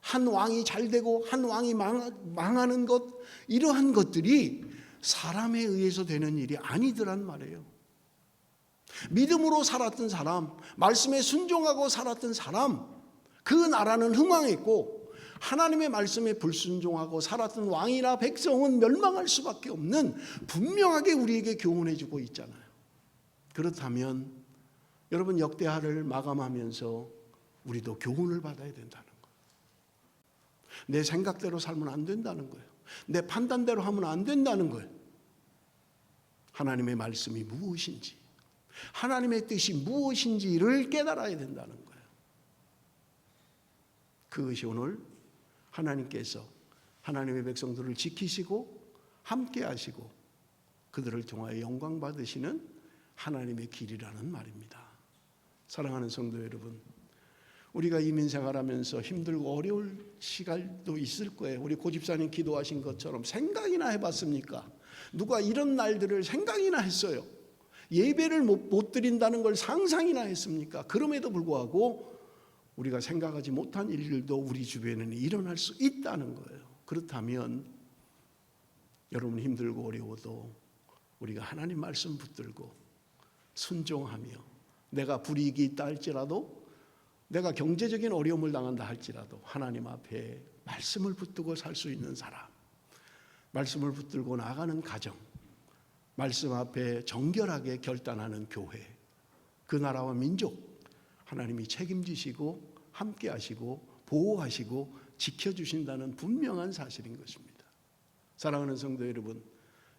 S1: 한 왕이 잘 되고 한 왕이 망하는 것, 이러한 것들이 사람에 의해서 되는 일이 아니더란 말이에요. 믿음으로 살았던 사람, 말씀에 순종하고 살았던 사람, 그 나라는 흥왕했고 하나님의 말씀에 불순종하고 살았던 왕이나 백성은 멸망할 수밖에 없는, 분명하게 우리에게 교훈해 주고 있잖아요. 그렇다면 여러분 역대하를 마감하면서 우리도 교훈을 받아야 된다는 거예요. 내 생각대로 살면 안 된다는 거예요. 내 판단대로 하면 안 된다는 거예요. 하나님의 말씀이 무엇인지, 하나님의 뜻이 무엇인지를 깨달아야 된다는 거예요. 그것이 오늘 하나님께서 하나님의 백성들을 지키시고 함께 하시고 그들을 통하여 영광 받으시는 하나님의 길이라는 말입니다. 사랑하는 성도 여러분, 우리가 이민생활하면서 힘들고 어려울 시간도 있을 거예요. 우리 고집사님 기도하신 것처럼 생각이나 해봤습니까? 누가 이런 날들을 생각이나 했어요? 예배를 못 드린다는 걸 상상이나 했습니까? 그럼에도 불구하고 우리가 생각하지 못한 일들도 우리 주변에는 일어날 수 있다는 거예요. 그렇다면 여러분 힘들고 어려워도 우리가 하나님 말씀 붙들고 순종하며 내가 불이익이 있다 할지라도 내가 경제적인 어려움을 당한다 할지라도 하나님 앞에 말씀을 붙들고 살 수 있는 사람, 말씀을 붙들고 나가는 가정, 말씀 앞에 정결하게 결단하는 교회, 그 나라와 민족 하나님이 책임지시고 함께 하시고 보호하시고 지켜주신다는 분명한 사실인 것입니다. 사랑하는 성도 여러분,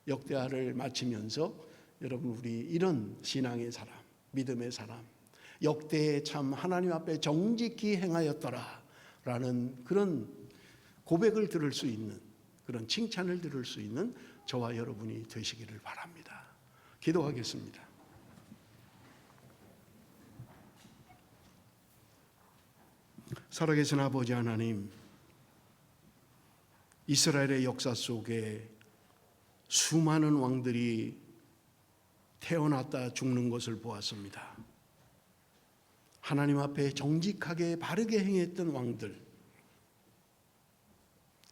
S1: 역대하를 마치면서 여러분 우리 이런 신앙의 사람, 믿음의 사람, 역대에 참 하나님 앞에 정직히 행하였더라 라는 그런 고백을 들을 수 있는, 그런 칭찬을 들을 수 있는 저와 여러분이 되시기를 바랍니다. 기도하겠습니다. 살아계신 아버지 하나님, 이스라엘의 역사 속에 수많은 왕들이 태어났다 죽는 것을 보았습니다. 하나님 앞에 정직하게 바르게 행했던 왕들,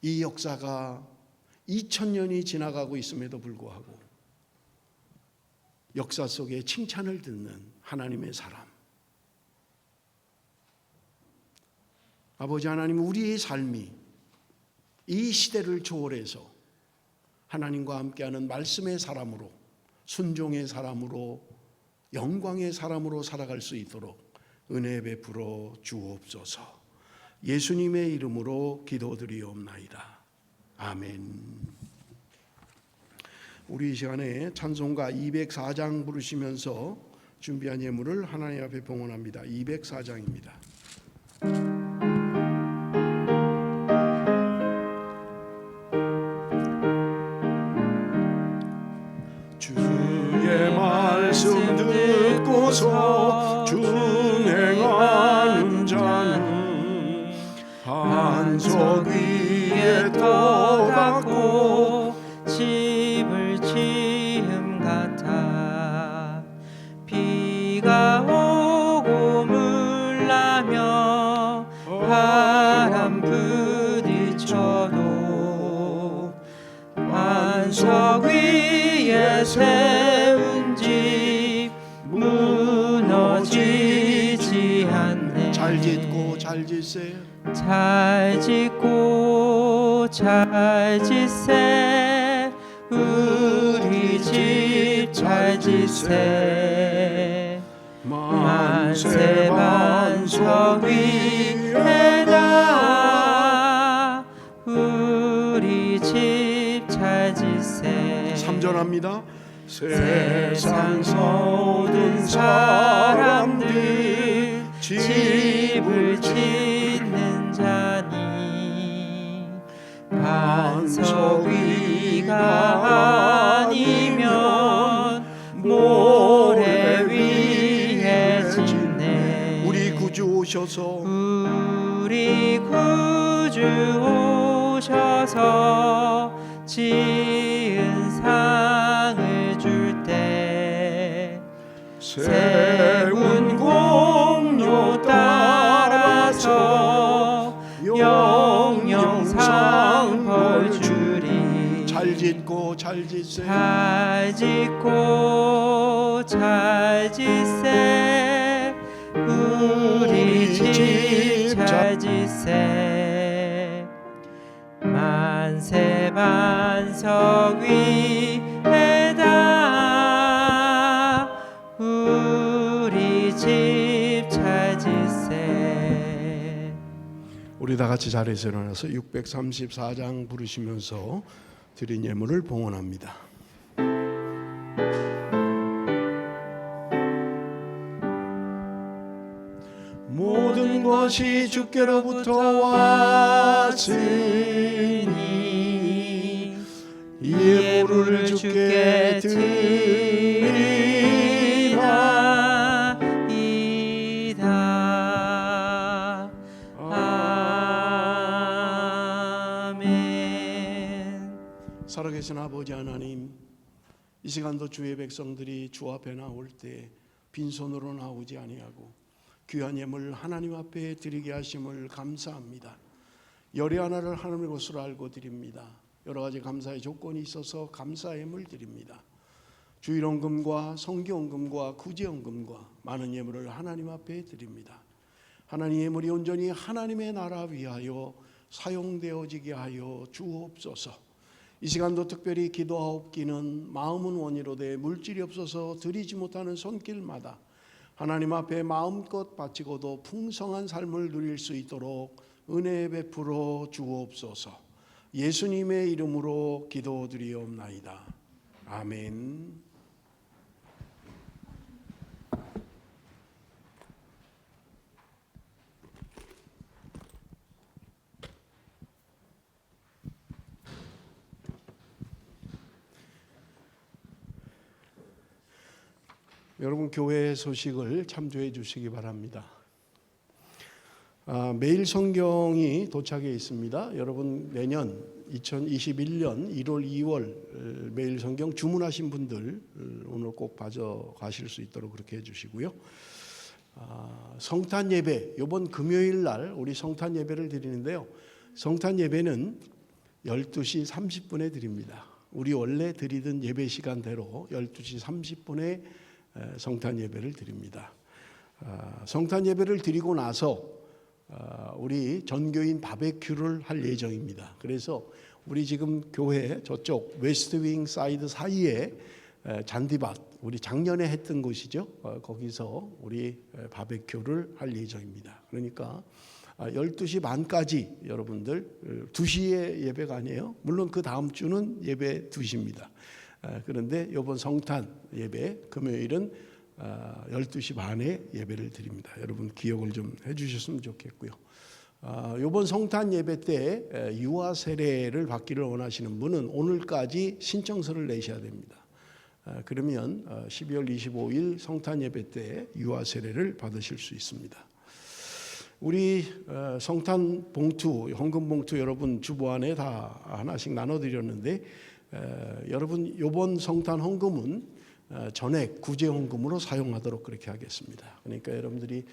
S1: 이 역사가 2000년이 지나가고 있음에도 불구하고 역사 속에 칭찬을 듣는 하나님의 사람, 아버지 하나님, 우리의 삶이 이 시대를 초월해서 하나님과 함께하는 말씀의 사람으로, 순종의 사람으로, 영광의 사람으로 살아갈 수 있도록 은혜 베풀어 주옵소서. 예수님의 이름으로 기도드리옵나이다. 아멘. 우리 이 시간에 찬송가 204장 부르시면서 준비한 예물을 하나님 앞에 봉헌합니다. 204장입니다. 주의 말씀 듣고서 준행하는 자는 반석 위에 떠갖고
S3: 집을 지음 같아. 비가 오고 물나며 바람 부딪혀도 반석 위에 세운 집 무너지지 않네.
S1: 잘 짓고 잘 짓세.
S3: 잘 짓고 잘 짓세. 우리 집 잘 짓세. 만세 반석 위에다 우리 집 잘 짓세.
S1: 3절합니다.
S3: 세상 모든 사람들 집을 짓는 자니 반석 위가 아니면 모래 위에 짓네.
S1: 우리 구주 오셔서
S3: 우리 구주 오셔서 지은 상을 줄 때 세운 공로 따라서 영영상 벌 주리.
S1: 잘 짓고 잘 짓세.
S3: 잘 짓고 잘 짓세. 우리 집 잘 짓세. 만세 반석 위에다 우리 집 잘 짓세.
S1: 우리 다 같이 자리에서 일어나서 634장 부르시면서 드린 예물을 봉헌합니다. 모든 것이 주께로부터 왔으니 예물을 주께 드리나이다.
S3: 아멘.
S1: 살아계신 아버지 하나님, 이 시간도 주의 백성들이 주 앞에 나올 때 빈손으로 나오지 아니하고 귀한 예물 하나님 앞에 드리게 하심을 감사합니다. 열의 하나를 하나님의 것으로 알고 드립니다. 여러 가지 감사의 조건이 있어서 감사 예물 드립니다. 주일헌금과 성기헌금과 구제헌금과 많은 예물을 하나님 앞에 드립니다. 하나님 예물이 온전히 하나님의 나라 위하여 사용되어지게 하여 주옵소서. 이 시간도 특별히 기도하옵기는 마음은 원이로되 물질이 없어서 드리지 못하는 손길마다 하나님 앞에 마음껏 바치고도 풍성한 삶을 누릴 수 있도록 은혜 베풀어 주옵소서. 예수님의 이름으로 기도드리옵나이다. 아멘. 여러분 교회 소식을 참조해 주시기 바랍니다. 매일 성경이 도착해 있습니다. 여러분 내년 2021년 1월 2월 매일 성경 주문하신 분들 오늘 꼭 가져가실 수 있도록 그렇게 해주시고요. 성탄 예배 이번 금요일 날 우리 성탄 예배를 드리는데요. 성탄 예배는 12시 30분에 드립니다. 우리 원래 드리던 예배 시간대로 12시 30분에 성탄 예배를 드립니다. 성탄 예배를 드리고 나서 우리 전교인 바베큐를 할 예정입니다. 그래서 우리 지금 교회 저쪽 웨스트윙 사이드 사이에 잔디밭 우리 작년에 했던 곳이죠. 거기서 우리 바베큐를 할 예정입니다. 그러니까 12시 반까지 여러분들 2시에 예배가 아니에요. 물론 그 다음 주는 예배 2시입니다. 그런데 이번 성탄 예배 금요일은 12시 반에 예배를 드립니다. 여러분 기억을 좀 해주셨으면 좋겠고요. 이번 성탄 예배 때 유아 세례를 받기를 원하시는 분은 오늘까지 신청서를 내셔야 됩니다. 그러면 12월 25일 성탄 예배 때 유아 세례를 받으실 수 있습니다. 우리 성탄 봉투, 헌금 봉투 여러분 주보 안에 다 하나씩 나눠드렸는데 여러분 이번 성탄 헌금은 전액 구제 헌금으로 사용하도록 그렇게 하겠습니다. 그러니까 여러분들이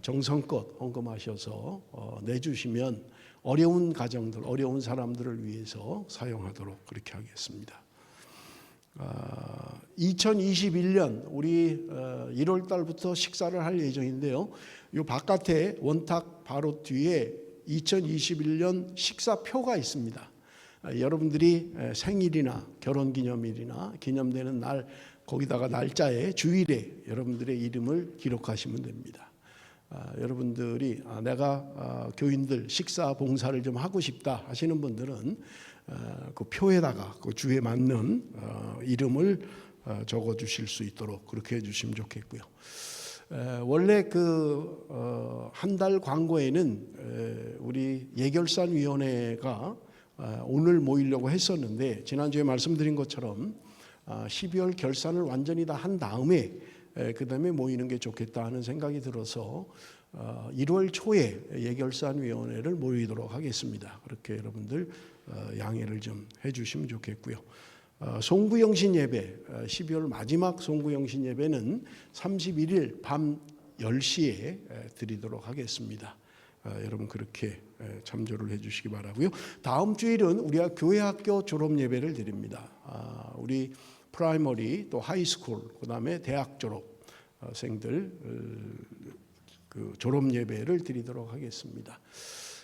S1: 정성껏 헌금하셔서 내주시면 어려운 가정들, 어려운 사람들을 위해서 사용하도록 그렇게 하겠습니다. 2021년 우리 1월 달부터 식사를 할 예정인데요. 이 바깥에 원탁 바로 뒤에 2021년 식사표가 있습니다. 여러분들이 생일이나 결혼기념일이나 기념되는 날 거기다가 날짜에 주일에 여러분들의 이름을 기록하시면 됩니다. 여러분들이 내가 교인들 식사 봉사를 좀 하고 싶다 하시는 분들은 그 표에다가 그 주에 맞는 이름을 적어 주실 수 있도록 그렇게 해 주시면 좋겠고요. 원래 그 한 달 광고에는 우리 예결산위원회가 오늘 모이려고 했었는데 지난주에 말씀드린 것처럼 12월 결산을 완전히 다 한 다음에 그 다음에 모이는 게 좋겠다 하는 생각이 들어서 1월 초에 예결산위원회를 모이도록 하겠습니다. 그렇게 여러분들 양해를 좀 해주시면 좋겠고요. 송구영신 예배 12월 마지막 송구영신 예배는 31일 밤 10시에 드리도록 하겠습니다. 여러분 그렇게 참조를 해주시기 바라고요. 다음 주일은 우리가 교회학교 졸업 예배를 드립니다. 우리 프라이머리 또 하이스쿨 그다음에 대학 졸업생들 그 졸업 예배를 드리도록 하겠습니다.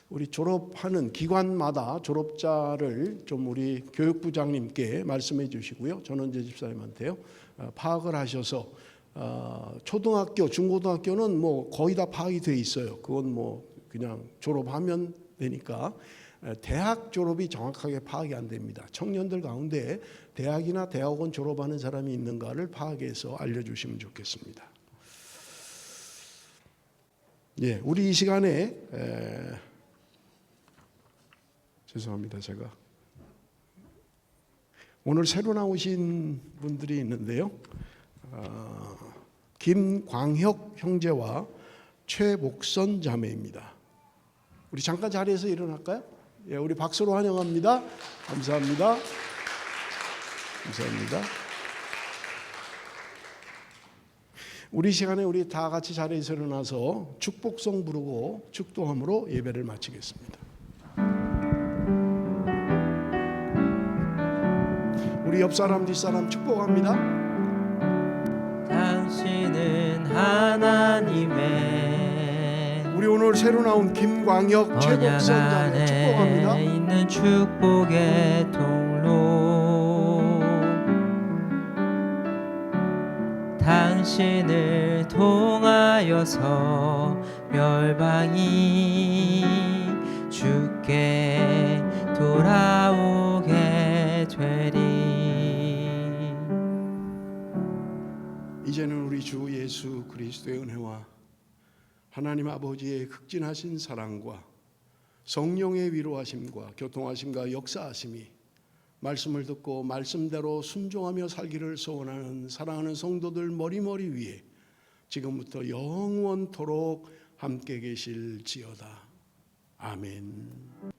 S1: 우리 졸업하는 기관마다 졸업자를 좀 우리 교육부장님께 말씀해 주시고요. 전원재 집사님한테요. 파악을 하셔서 초등학교, 중고등학교는 뭐 거의 다 파악이 돼 있어요. 그건 뭐 그냥 졸업하면 되니까 대학 졸업이 정확하게 파악이 안 됩니다. 청년들 가운데 대학이나 대학원 졸업하는 사람이 있는가를 파악해서 알려주시면 좋겠습니다. 예, 우리 이 시간에 죄송합니다. 제가 오늘 새로 나오신 분들이 있는데요. 김광혁 형제와 최복선 자매입니다. 우리 잠깐 자리에서 일어날까요? 예, 우리 박수로 환영합니다. 감사합니다. 감사합니다. 우리 시간에 우리 다 같이 자리에서 일어나서 축복성 부르고 축도함으로 예배를 마치겠습니다. 우리 옆 사람 뒷사람 축복합니다.
S3: 당신은 하나님의
S1: 우리 오늘 새로 나온 김광혁 최복선 자매 축복합니다.
S3: 안에 있는 축복의 통로 당신을 통하여서 멸망이 주께 돌아오게 되리.
S1: 이제는 우리 주 예수 그리스도의 은혜와 하나님 아버지의 극진하신 사랑과 성령의 위로하심과 교통하심과 역사하심이 말씀을 듣고 말씀대로 순종하며 살기를 소원하는 사랑하는 성도들 머리머리 위에 지금부터 영원토록 함께 계실지어다. 아멘.